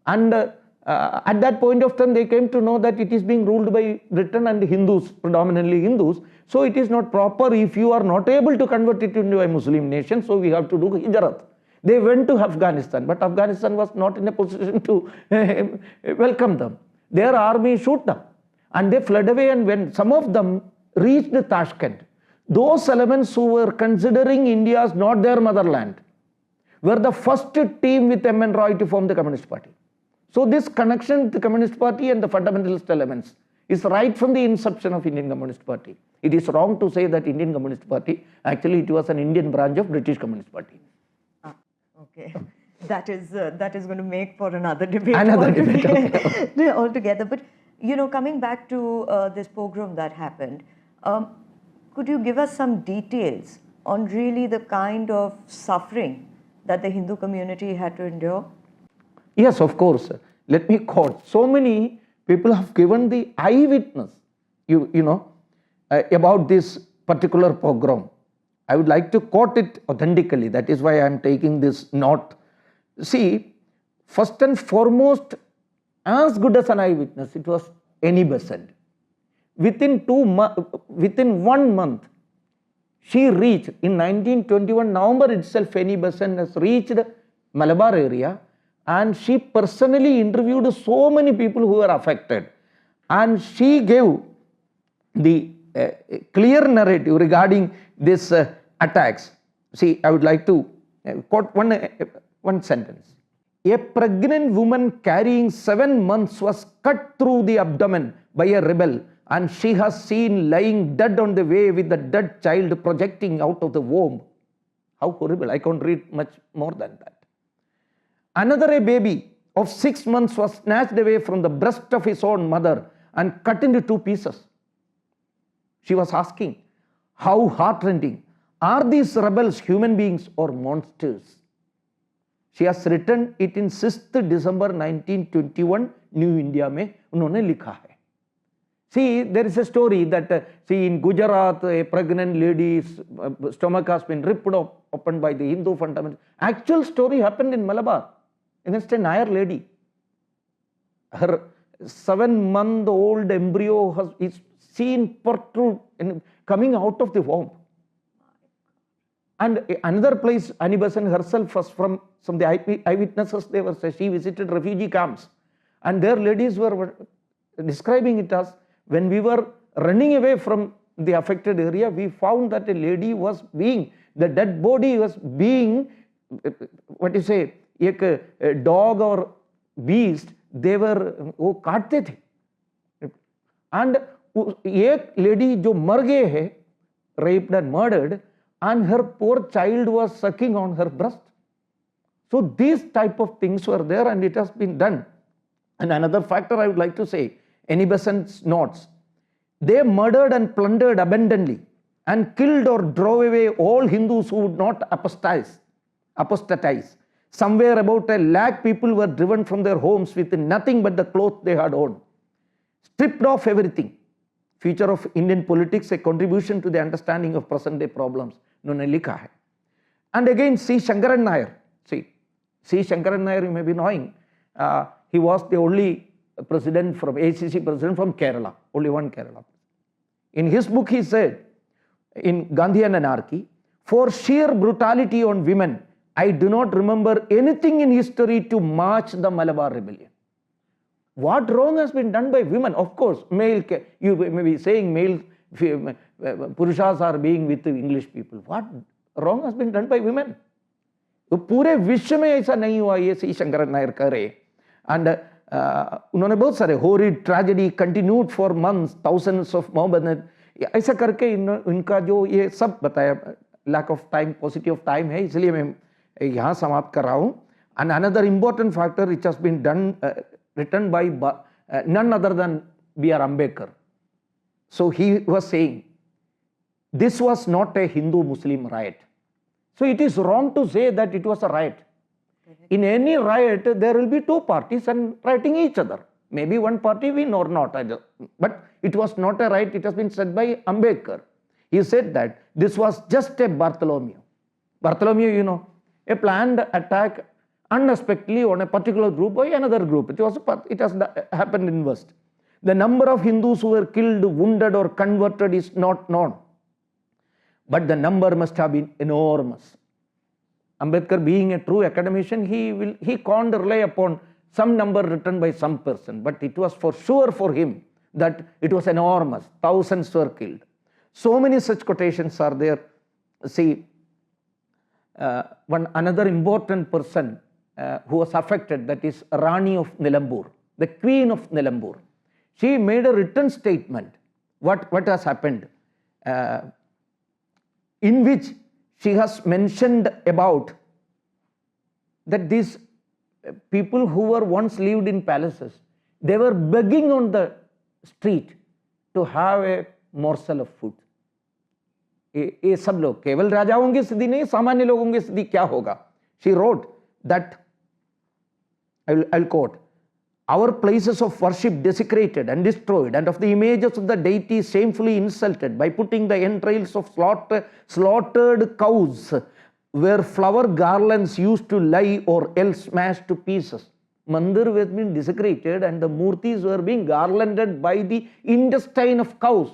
Speaker 2: And at that point of time, they came to know that it is being ruled by Britain and Hindus, predominantly Hindus. So it is not proper if you are not able to convert it into a Muslim nation. So we have to do hijrat. They went to Afghanistan, but Afghanistan was not in a position to welcome them. Their army shoot them, and they fled away. And when some of them reached Tashkent, those elements who were considering India as not their motherland were the first team with M.N. Roy to form the Communist Party. So this connection with the Communist Party and the fundamentalist elements is right from the inception of Indian Communist Party. It is wrong to say that Indian Communist Party, actually it was an Indian branch of British Communist Party.
Speaker 1: Okay. That is going to make for another debate.
Speaker 2: Another debate.
Speaker 1: Altogether. But, coming back to this pogrom that happened, could you give us some details on really the kind of suffering that the Hindu community had to endure?
Speaker 2: Yes, of course. Let me quote. So many people have given the eyewitness, about this particular pogrom. I would like to quote it authentically. That is why I am taking this note. See, first and foremost, as good as an eyewitness, it was Annie Besant. Within 1 month, she reached, in 1921 November itself, Annie Besant has reached Malabar area, and she personally interviewed so many people who were affected, and she gave the clear narrative regarding this attacks. See, I would like to quote one sentence. A pregnant woman carrying 7 months was cut through the abdomen by a rebel, and she has seen lying dead on the way with the dead child projecting out of the womb. How horrible. I can't read much more than that. Another, a baby of 6 months, was snatched away from the breast of his own mother and cut into 2 pieces. She was asking, how heartrending. Are these rebels human beings or monsters? She has written it in 6th December 1921, New India में उन्होंने लिखा है. See, there is a story that, in Gujarat, a pregnant lady's stomach has been ripped open by the Hindu fundamentalists. Actual story happened in Malabar against a Nair lady. Her 7-month-old embryo is seen protrude coming out of the womb. And another place, Annie Besant herself was from some of the eyewitnesses. She visited refugee camps, and their ladies were describing it as, when we were running away from the affected area, we found that a lady was being, the dead body was being, a dog or beast, they were काटते थे. And एक lady जो मर गए है, raped and murdered, and her poor child was sucking on her breast. So these type of things were there, and it has been done. And another factor I would like to say, Annie Besant's notes, they murdered and plundered abundantly and killed or drove away all Hindus who would not apostatize. Somewhere about 1 lakh people were driven from their homes with nothing but the clothes they had owned. Stripped off everything. Future of Indian politics, a contribution to the understanding of present day problems. उन्होंने लिखा है. And again, C. Shankaran Nair. C. Shankaran Nair, you may be knowing, he was the only president from ACC president from Kerala, only one Kerala. In his book, he said, in Gandhi and Anarchy, for sheer brutality on women, I do not remember anything in history to march the Malabar rebellion. What wrong has been done by women? Of course, you may be saying male Purushas are being with the English people. What wrong has been done by women? तो पूरे विश्व में ऐसा नहीं हुआ, ये सी शंकरन नायर करे. And उन्होंने बहुत सारे horrid tragedy continued for months, thousands of Mohammed, ऐसा करके इनका जो ये सब बताया. lack of time, paucity of time है, इसलिए मैं यहाँ समाप्त कर रहा हूँ. And another important factor which has been done, written by none other than B.R. Ambedkar. So he was saying, this was not a Hindu-Muslim riot. So it is wrong to say that it was a riot. In any riot, there will be 2 parties and fighting each other. Maybe one party win or not. But it was not a riot. It has been said by Ambedkar. He said that this was just a Bartholomew. Bartholomew, you know, a planned attack unexpectedly on a particular group by another group. It has happened in West. The number of Hindus who were killed, wounded or converted is not known. But the number must have been enormous. Ambedkar, being a true academician, he can't rely upon some number written by some person. But it was for sure for him that it was enormous. Thousands were killed. So many such quotations are there. See, another important person who was affected, that is Rani of Nilambur, the Queen of Nilambur. She made a written statement, what has happened, in which she has mentioned about that these people who were once lived in palaces, they were begging on the street to have a morsel of food. ये सब लोग, केवल राजाओं की स्थिति नहीं, सामान्य लोगों की स्थिति क्या होगा. She wrote that, I'll quote, our places of worship desecrated and destroyed, and of the images of the deities shamefully insulted by putting the entrails of slaughtered cows where flower garlands used to lie or else smashed to pieces. Mandir was being desecrated and the murtis were being garlanded by the intestine of cows.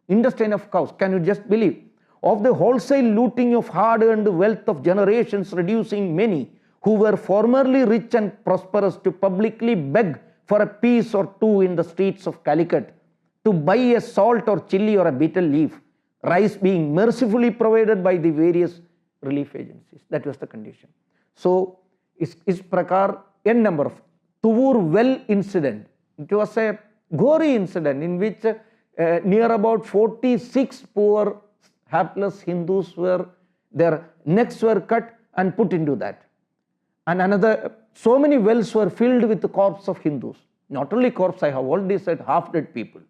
Speaker 2: Intestine of cows, can you just believe? Of the wholesale looting of hard-earned wealth of generations, reducing many who were formerly rich and prosperous to publicly beg for a piece or two in the streets of Calicut, to buy a salt or chili or a betel leaf, rice being mercifully provided by the various relief agencies. That was the condition. So, is prakar n number of Tuvur well incident. It was a gory incident in which near about 46 poor hapless Hindus their necks were cut and put into that. And another, so many wells were filled with the corpse of Hindus. Not only corpse, I have already said, half dead people.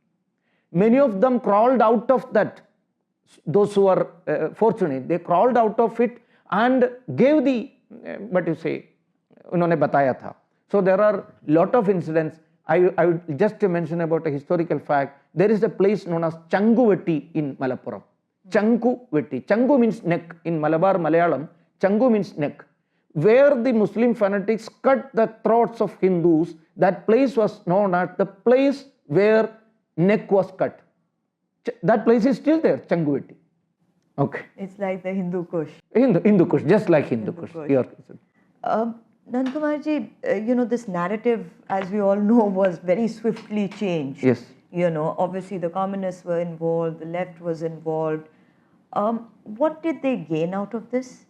Speaker 2: Many of them crawled out of that. Those who are fortunate, they crawled out of it and gave the, what you say, उन्होंने बताया था. So there are lot of incidents. I would just mention about a historical fact. There is a place known as Changuvetti in Malappuram. Changuvetti. Changu means neck. In Malabar Malayalam, Changu means neck. Where the Muslim fanatics cut the throats of Hindus, that place was known as the place where neck was cut. That place is still there, Changuvetti. Okay.
Speaker 1: It's like the Hindu Kush.
Speaker 2: Hindu Kush, just like Hindu Kush.
Speaker 1: Nandakumarji, this narrative, as we all know, was very swiftly changed.
Speaker 2: Yes.
Speaker 1: Obviously the communists were involved, the left was involved. What did they gain out of this?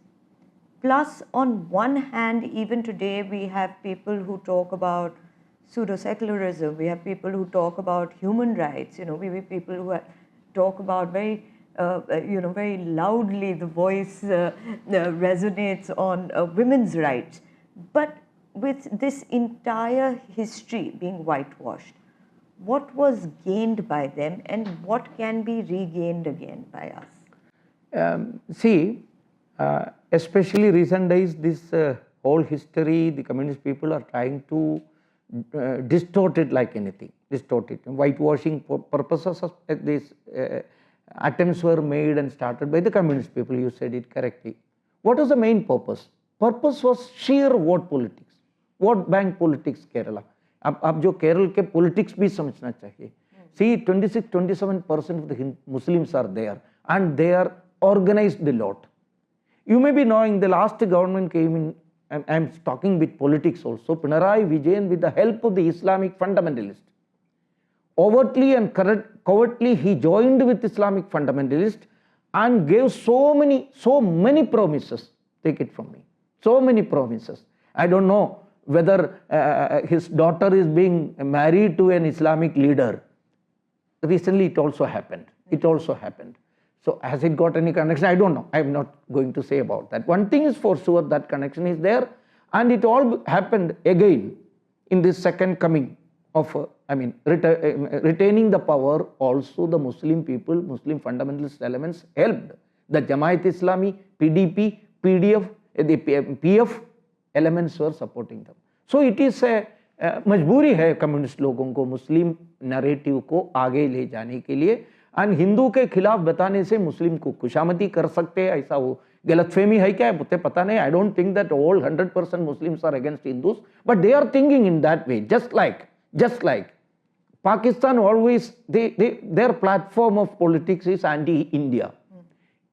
Speaker 1: Plus, on one hand, even today, we have people who talk about pseudo-secularism. We have people who talk about human rights. We have people who talk about very loudly. The voice resonates on women's rights. But with this entire history being whitewashed, what was gained by them and what can be regained again by us?
Speaker 2: Especially recent days, this whole history, the communist people are trying to distort it like anything, distort it. Whitewashing purposes of these attempts were made and started by the communist people, you said it correctly. What was the main purpose? Purpose was sheer vote politics, vote bank politics Kerala. अब जो केरल के politics भी समझना चाहिए. See, 26-27% of the Muslims are there and they are organized a lot. You may be knowing the last government came in, and I am talking with politics also, Pinarayi Vijayan, with the help of the Islamic fundamentalists. Overtly and covertly he joined with Islamic fundamentalists and gave so many promises. Take it from me. So many promises. I don't know whether his daughter is being married to an Islamic leader. Recently it also happened. So has it got any connection? I don't know. I am not going to say about that. One thing is for sure, that connection is there, and it all happened again in this second coming of, retaining the power. Also the Muslim people, Muslim fundamentalist elements helped. The Jamaat Islami, PDP, PDF, the PF elements were supporting them. So it is a मजबूरी है communist लोगों को मुस्लिम narrative को आगे ले जाने के लिए, एंड हिंदू के खिलाफ बताने से मुस्लिम को खुशामदी कर सकते हैं, ऐसा वो गलतफहमी है क्या, मुझे पता नहीं. I don't think that all 100% Muslims are against Hindus, but they are thinking in that way. just like Pakistan always, their platform of politics is anti-India.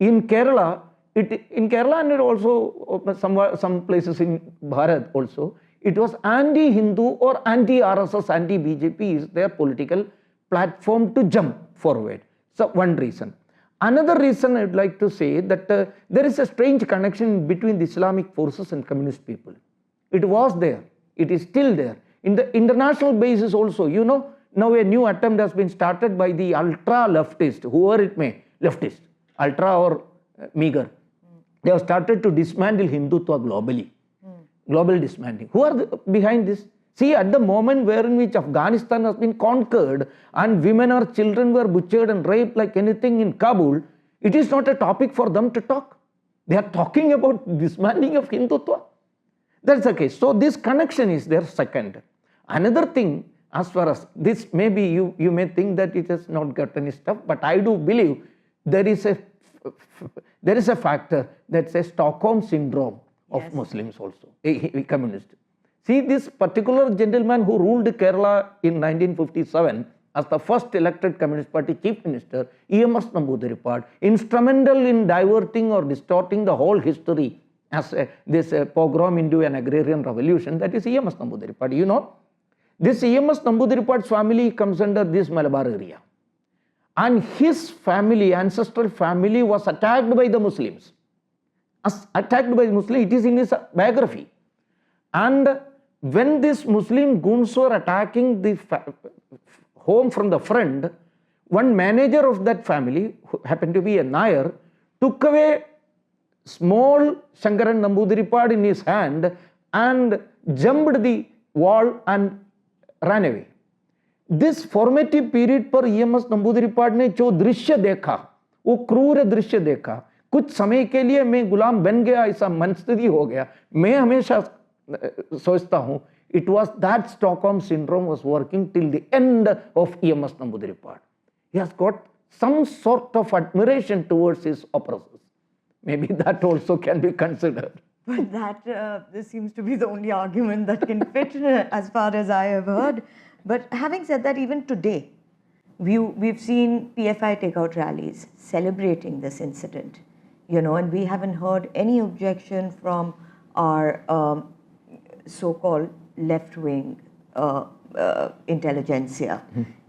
Speaker 2: In Kerala and also some places in Bharat also, it was anti-Hindu or anti-RSS, anti-BJP is their political platform to jump forward. So one reason. Another reason I would like to say that there is a strange connection between the Islamic forces and communist people. It was there. It is still there. In the international basis also, now a new attempt has been started by the ultra leftist, whoever it may, leftist, ultra or meager. They have started to dismantle Hindutva globally. Global dismantling. Who are behind this? See, at the moment wherein which Afghanistan has been conquered and women or children were butchered and raped like anything in Kabul, it is not a topic for them to talk. They are talking about dismantling of Hindutva. That's the case. So this connection is there. Second. Another thing, as far as this, maybe you may think that it has not got any stuff, but I do believe there is a factor that's a Stockholm syndrome of Muslims also, a communist. See, this particular gentleman who ruled Kerala in 1957 as the first elected Communist Party Chief Minister, E.M.S. Namboodiripad, instrumental in diverting or distorting the whole history as this pogrom into an agrarian revolution, that is E.M.S. Namboodiripad. This E.M.S. Namboodiripad family comes under this Malabar area. And his family, ancestral family, was attacked by the Muslims. Attacked by the Muslims, it is in his biography. And when these Muslim goons were attacking the home from the front, one manager of that family, who happened to be a Nair, took away small Shankaran Namboodiripad in his hand and jumped the wall and ran away. This formative period पर E.M.S. नंबूदिरीपाद ने जो दृश्य देखा, वो क्रूर दृश्य देखा, कुछ समय के लिए मैं गुलाम बन गया, ऐसा मनस्थिति हो गया. मैं हमेशा सोचता हूँ, it was that Stockholm syndrome was working till the end of E.M.S. Namboodiripad. He has got some sort of admiration towards his oppressors. Maybe that also can be considered.
Speaker 1: But that this seems to be the only argument that can fit as far as I have heard. But having said that, even today, we've seen PFI take-out rallies celebrating this incident, and we haven't heard any objection from our so-called left-wing intelligentsia,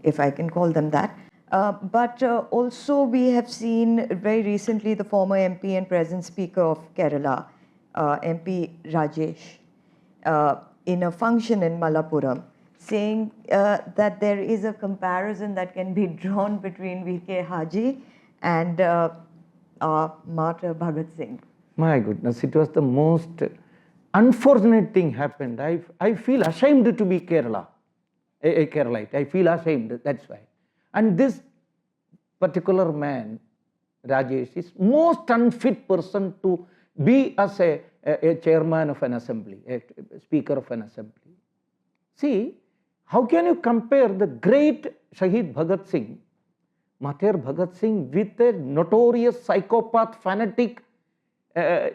Speaker 1: if I can call them that. But also we have seen very recently the former MP and present Speaker of Kerala, MP Rajesh, in a function in Malappuram, saying that there is a comparison that can be drawn between V.K. Haji and martyr Bhagat Singh.
Speaker 2: My goodness, it was the most unfortunate thing happened. I feel ashamed to be a Keralite. I feel ashamed, that's why. And this particular man, Rajesh, is most unfit person to be as a chairman of an assembly, a speaker of an assembly. See, how can you compare the great Shahid Bhagat Singh, Martyr Bhagat Singh, with a notorious psychopath, fanatic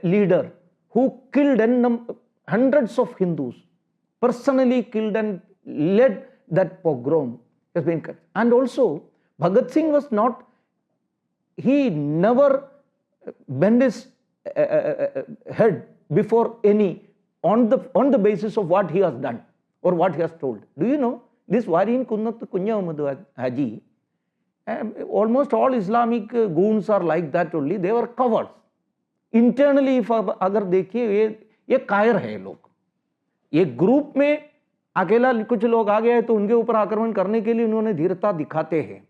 Speaker 2: leader who killed hundreds of Hindus, personally killed and led that pogrom? Has been cut. And also, Bhagat Singh was not, he never bent his head before any, on the basis of what he has done or what he has told. Do you know, this Warin Kunnat Kunya Muhammad Haji, almost all Islamic goons are like that only, they were cowards. Internally, if अगर देखिए ये कायर है लोग, ये group में अकेला कुछ लोग आ गए तो उनके ऊपर आक्रमण करने के लिए उन्होंने धीरता दिखाते हैं,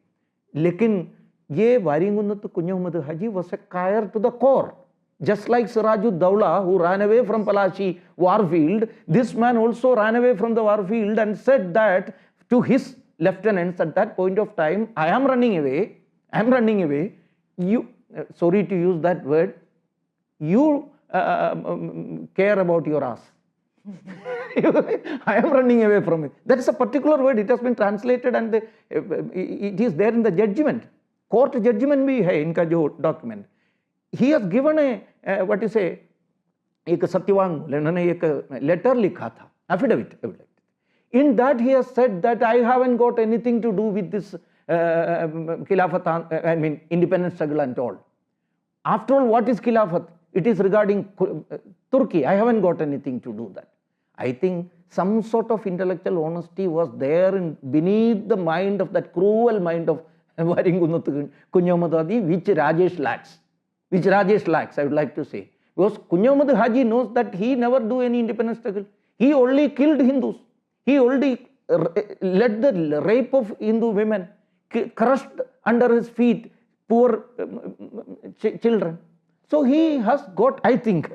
Speaker 2: लेकिन ये वारिंगुन्नत कुन्या मुहम्मद हाजी was a कायर to the core. Just like Sirajud-Dawla, who ran away from Palashi warfield, this man also ran away from the warfield and said that to his lieutenants at that point of time, I am running away, you, sorry to use that word, you care about your ass. I am running away from it. That is a particular word, it has been translated and it is there in the judgment. Court judgment bhi hai inka jo document. He has given a what you say, एक सत्यवांग उन्होंने एक letter लिखा था, affidavit. In that he has said that I haven't got anything to do with this Khilafat, I mean independence struggle and all. After all, what is Khilafat? It is regarding Turkey. I haven't got anything to do that. I think some sort of intellectual honesty was there beneath the mind of that cruel mind of Varingunnathu Kunyamadadi, which Rajesh lacks. I would like to say. Because Kunyamadhu Haji knows that he never do any independence struggle. He only killed Hindus. He only led the rape of Hindu women, crushed under his feet poor children. So he has got, I think,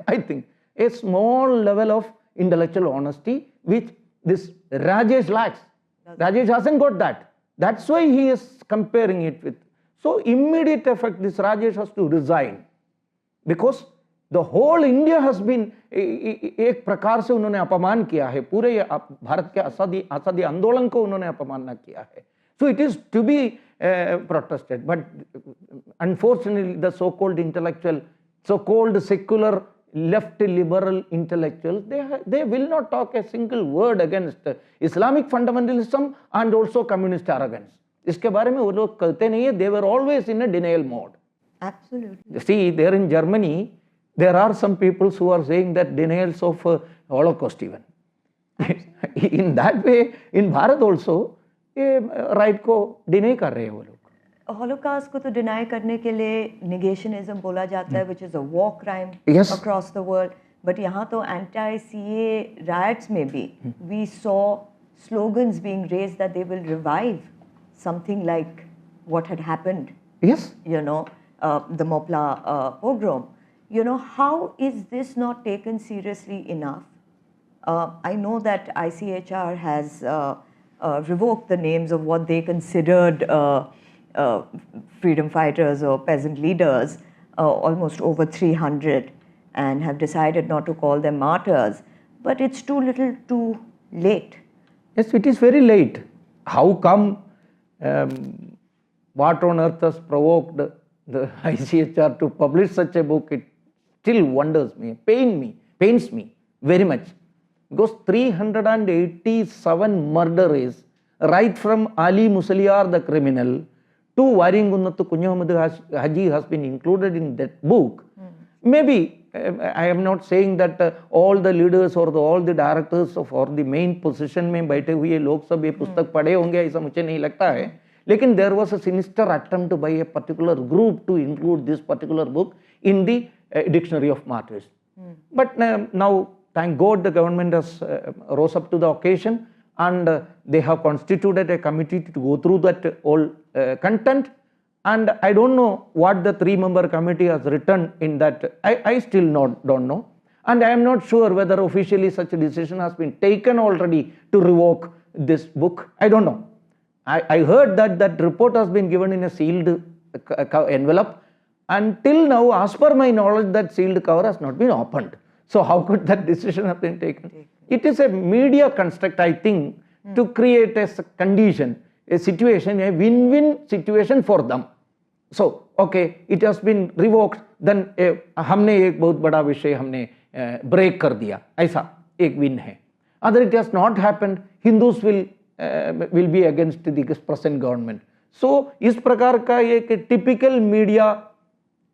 Speaker 2: a small level of intellectual honesty which this Rajesh lacks. Rajesh hasn't got that. That's why he is comparing it with. So immediate effect, this Rajesh has to resign, because the whole India has been एक प्रकार से उन्होंने अपमान किया है, पूरे भारत के आज़ादी आंदोलन को उन्होंने अपमानना किया है. So it is to be protested, but unfortunately the so-called intellectual, so-called secular left liberal intellectuals, they will not talk a single word against Islamic fundamentalism and also communist arrogance. इसके बारे में वो लोग कहते नहीं है. They were always in a denial mode.
Speaker 1: Absolutely.
Speaker 2: See, there in Germany, there are some people who are saying that denials of Holocaust even. In that way, in Bharat also, right को deny कर रहे हैं वो लोग.
Speaker 1: Holocaust को तो deny करने के लिए negationism बोला जाता है, which is a war crime across the world. But यहाँ तो anti-CA riots में भी we saw slogans being raised that they will revive something like what had happened.
Speaker 2: Yes.
Speaker 1: You know, the Mopla pogrom. You know, how is this not taken seriously enough? I know that ICHR has revoked the names of what they considered freedom fighters or peasant leaders, almost over 300, and have decided not to call them martyrs. But it's too little too late.
Speaker 2: Yes, it is very late. How come, what on earth has provoked the ICHR to publish such a book? It still wonders me, pains me very much. Because 387 murderers, right from Ali Musliar the criminal to Waringunnathu Kunjamuhammad Haji has been included in that book. Maybe, I am not saying that all the leaders or all the directors or the main position में बैठे हुए लोग सब ये पुस्तक पढ़े होंगे, ऐसा मुझे नहीं लगता है. लेकिन there was a sinister attempt by a particular group to include this particular book in the dictionary of martyrs. But now, thank God, the government has rose up to the occasion, and they have constituted a committee to go through that all content. And I don't know what the 3-member committee has written in that. I still don't know. And I am not sure whether officially such a decision has been taken already to revoke this book. I don't know. I heard that report has been given in a sealed envelope. Until now, as per my knowledge, that sealed cover has not been opened. So how could that decision have been taken? It is a media construct, I think, to create a condition, a situation, a win-win situation for them. So, okay, it has been revoked, then हमने एक बहुत बड़ा विषय हमने break कर दिया, ऐसा एक win है. Other, it has not happened, Hindus will be against the present government. So, इस प्रकार का एक typical media,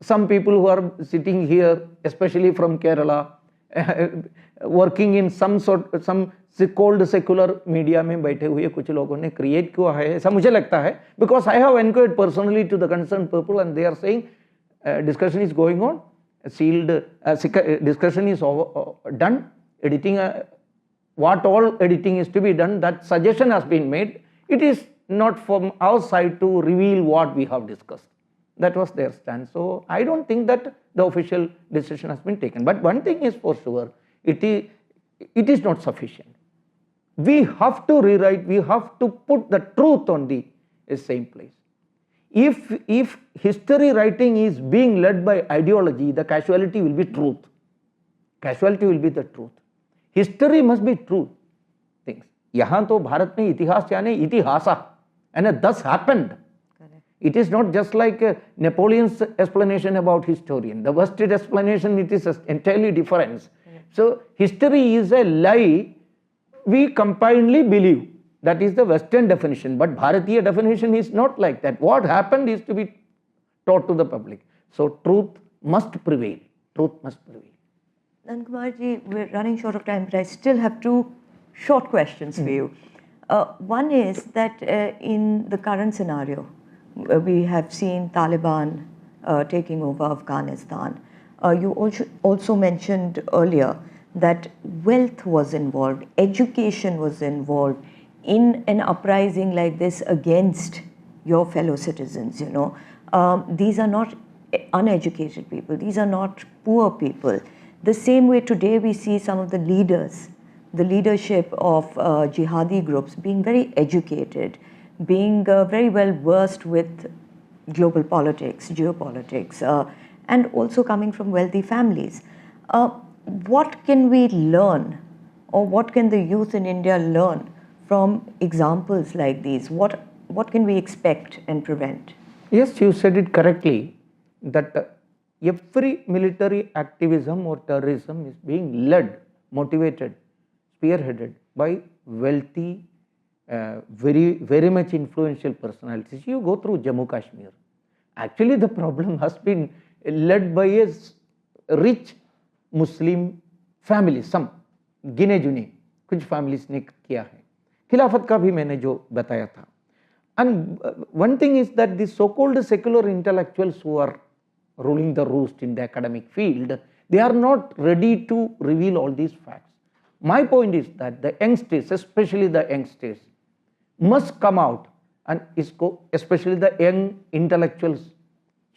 Speaker 2: some people who are sitting here, especially from Kerala, working in some called secular media में बैठे हुए कुछ लोगों ने create किया है, ऐसा मुझे लगता है, because I have inquired personally to the concerned people and they are saying discussion is going on, sealed discussion is done, editing, what all editing is to be done, that suggestion has been made. It is not from our side to reveal what we have discussed. That was their stand. So I don't think that the official decision has been taken. But one thing is for sure, it is not sufficient. We have to rewrite, we have to put the truth on the same place. If history writing is being led by ideology, the casualty will be truth. Casualty will be the truth. History must be true things. यहाँ तो भारत में इतिहास यानी इतिहासा, and thus happened. It is not just like Napoleon's explanation about historian. The Western explanation, it is entirely different. So history is a lie we compilingly believe. That is the Western definition. But Bharatiya definition is not like that. What happened is to be taught to the public. So truth must prevail. Truth must prevail.
Speaker 1: Nandakumar ji, we're running short of time, but I still have two short questions for you. One is that in the current scenario, we have seen Taliban taking over Afghanistan. You also mentioned earlier that wealth was involved, education was involved in an uprising like this against your fellow citizens, you know. These are not uneducated people, these are not poor people. The same way today we see some of the leaders, the leadership of jihadi groups being very educated, being very well versed with global politics, geopolitics, and also coming from wealthy families. What can we learn, or what can the youth in India learn from examples like these? What can we expect and prevent?
Speaker 2: Yes, you said it correctly, that every military activism or terrorism is being led, motivated, spearheaded by wealthy, very much influential personalities. You go through Jammu Kashmir. Actually, the problem has been led by a rich Muslim family, some गिने जुने कुछ families ने किया है. खिलाफत का भी मैंने जो बताया था. And one thing is that the so-called secular intellectuals who are ruling the roost in the academic field, they are not ready to reveal all these facts. My point is that the youngsters, especially the youngsters, must come out, and especially the young intellectuals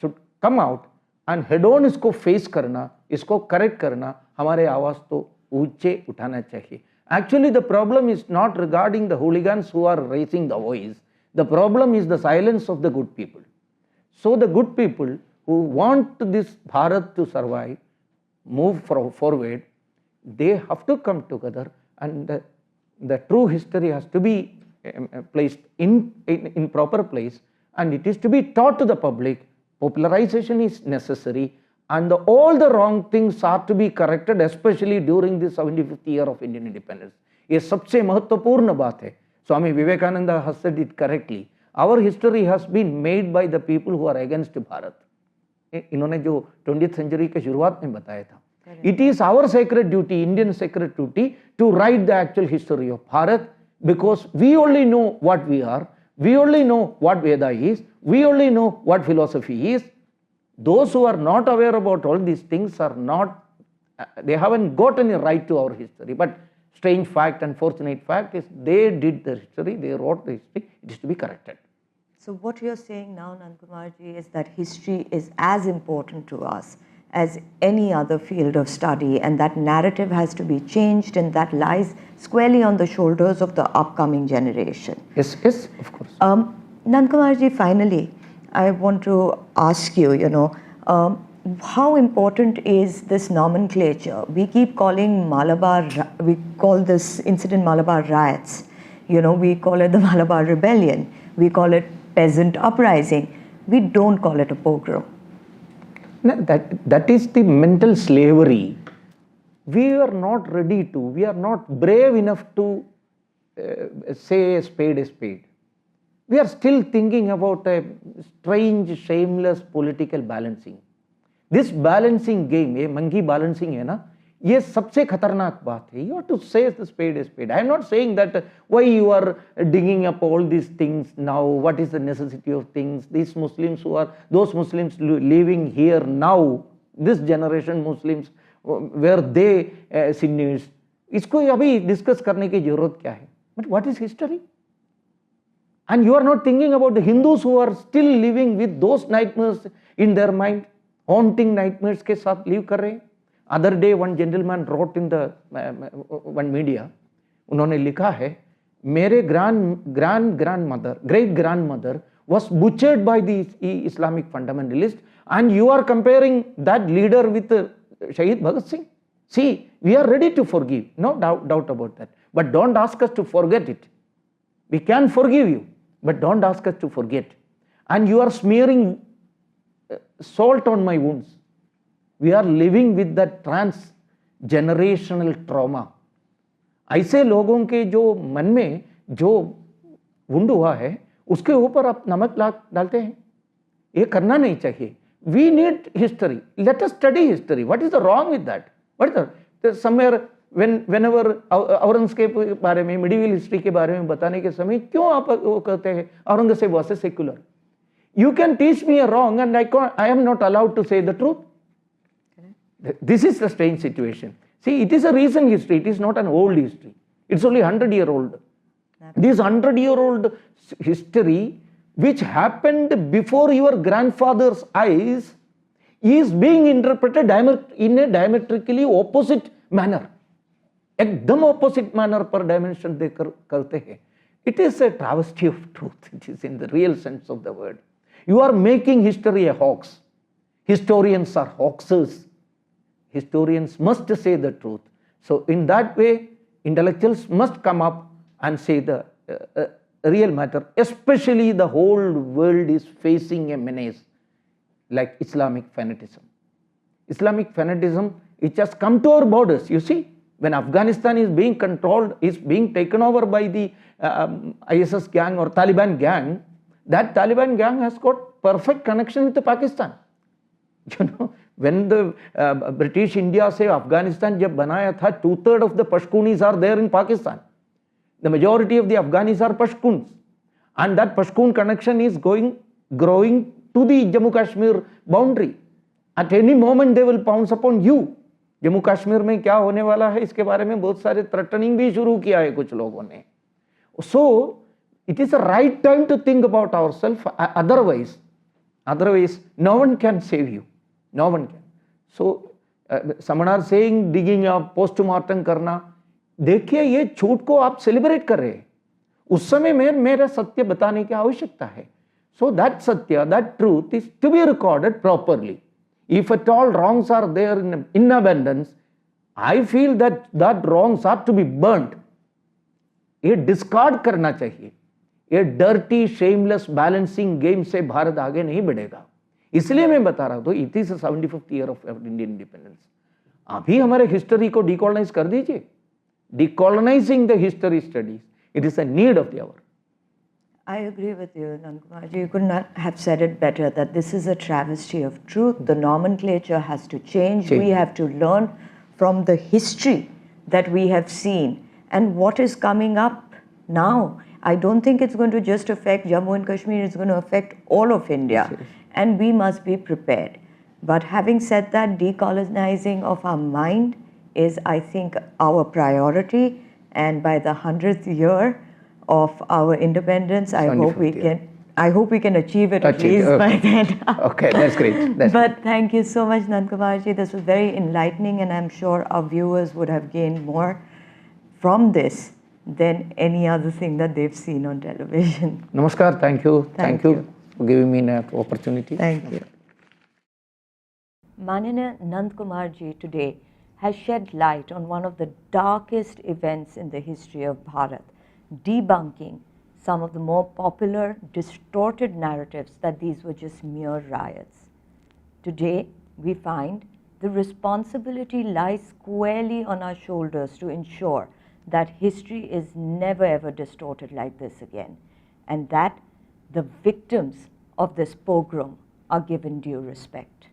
Speaker 2: should come out and head on इसको face करना, इसको correct करना, हमारे आवाज़ तो ऊंचे उठाना चाहिए. Actually, the problem is not regarding the hooligans who are raising the voice. The problem is the silence of the good people. So the good people who want this Bharat to survive, move forward, they have to come together, and the true history has to be placed in proper place, and it is to be taught to the public. Popularization is necessary, and all the wrong things are to be corrected, especially during the 75th year of Indian independence. ये सबसे महत्वपूर्ण बात है. Swami Vivekananda has said it correctly. Our history has been made by the people who are against Bharat. इन्होंने जो 20th century के शुरुआत में बताया था. It is our sacred duty, Indian sacred duty, to write the actual history of Bharat, because we only know what we are, we only know what Veda is, we only know what philosophy is. Those who are not aware about all these things are not, they haven't got any right to our history. But strange fact, unfortunate fact is they did the history, they wrote the history, it is to be corrected.
Speaker 1: So what you're saying now, Nandakumarji, is that history is as important to us as any other field of study, and that narrative has to be changed, and that lies squarely on the shoulders of the upcoming generation.
Speaker 2: Yes, yes, of course.
Speaker 1: Nandakumarji, finally, I want to ask you, how important is this nomenclature? We keep calling we call this incident Malabar riots, we call it the Malabar rebellion, we call it peasant uprising. We don't call it a pogrom.
Speaker 2: No, that is the mental slavery. We are not ready to, we are not brave enough to say a spade is spade. We are still thinking about a strange, shameless political balancing. This balancing game, ये मंगी balancing है ना, ये सबसे खतरनाक बात है. You have to say the spade is spade. I am not saying that why you are digging up all these things now, what is the necessity of things. These Muslims those Muslims living here now, this generation Muslims, were they sinners? इसको अभी discuss करने की जरूरत क्या है? But what is history? And you are not thinking about the Hindus who are still living with those nightmares in their mind, haunting nightmares के साथ live कर रहे हैं. Other day one gentleman wrote in the one media, उन्होंने लिखा है, मेरे great grandmother was butchered by the Islamic fundamentalists, and you are comparing that leader with Shahid Bhagat Singh. See, we are ready to forgive, no doubt about that, but don't ask us to forget it. We can forgive you, but don't ask us to forget. And you are smearing salt on my wounds. We are living with that trans-generational trauma. ऐसे लोगों के जो मन में जो wound हुआ है, उसके ऊपर आप नमक डालते हैं. ये करना नहीं चाहिए. We need history. Let us study history. What is the wrong with that? What is the somewhere whenever Aurangzeb के बारे में, medieval history के बारे में बताने के समय क्यों आप वो कहते हैं Aurangzeb was a secular? You can teach me a wrong, and I am not allowed to say the truth. This is the strange situation. See, it is a recent history, it is not an old history. It's only 100-year-old. This 100-year-old history, which happened before your grandfather's eyes, is being interpreted in a diametrically opposite manner. एकदम opposite manner per dimension they करते हैं. It is a travesty of truth. It is in the real sense of the word. You are making history a hoax. Historians are hoaxers. Historians must say the truth. So in that way, intellectuals must come up and say the real matter. Especially the whole world is facing a menace like Islamic fanaticism. Islamic fanaticism, it has come to our borders. You see, when Afghanistan is being controlled, is being taken over by the ISIS gang or Taliban gang, that Taliban gang has got perfect connection with the Pakistan. You know, when the British India say Afghanistan jab banaya tha, 2/3 of the Pashtunis are there in Pakistan. The majority of the Afghanis are Pashtuns, and that Pashtun connection is growing to the Jammu Kashmir boundary. At any moment they will pounce upon you. Jammu Kashmir में क्या होने वाला है इसके बारे में बहुत सारे थ्रेटनिंग भी शुरू किया है कुछ लोगों ने. So it is a right time to think about ourselves. Otherwise no one can save you. No one can. So someone are saying digging up, postmortem करना. देखिए ये झूठ को आप सेलिब्रेट कर रहे हैं. उस समय में मेरा सत्य बताने की आवश्यकता है. So that satya, that truth is to be recorded properly. If at all wrongs are there in abundance, I feel that wrongs are to be burnt. ये डिस्कार्ड करना चाहिए. ये डर्टी शेमलेस बैलेंसिंग गेम से भारत आगे नहीं बढ़ेगा. इसलिए मैं बता रहा हूँ, it is 75th year of Indian independence. अभी हमारे हिस्ट्री को डिकॉलोनाइज कर दीजिए. Decolonising the history studies, it is a need of the hour.
Speaker 1: I agree with you, Nandakumar. You could not have said it better, that this is a travesty of truth. The nomenclature has to change. We have to learn from the history that we have seen and what is coming up now. I don't think it's going to just affect Jammu and Kashmir, it's going to affect all of India. And we must be prepared. But having said that, decolonizing of our mind is, I think, our priority. And by the 100th year of our independence, I hope we can achieve it at least by then.
Speaker 2: Okay, that's great.
Speaker 1: But thank you so much, Nandakumar ji. This was very enlightening, and I'm sure our viewers would have gained more from this than any other thing that they've seen on television.
Speaker 2: Namaskar. Thank you. Thank you for giving me an opportunity.
Speaker 1: Thank you. Manana Nandakumar ji today has shed light on one of the darkest events in the history of Bharat, debunking some of the more popular, distorted narratives that these were just mere riots. Today, we find the responsibility lies squarely on our shoulders to ensure that history is never ever distorted like this again, and that the victims of this pogrom are given due respect.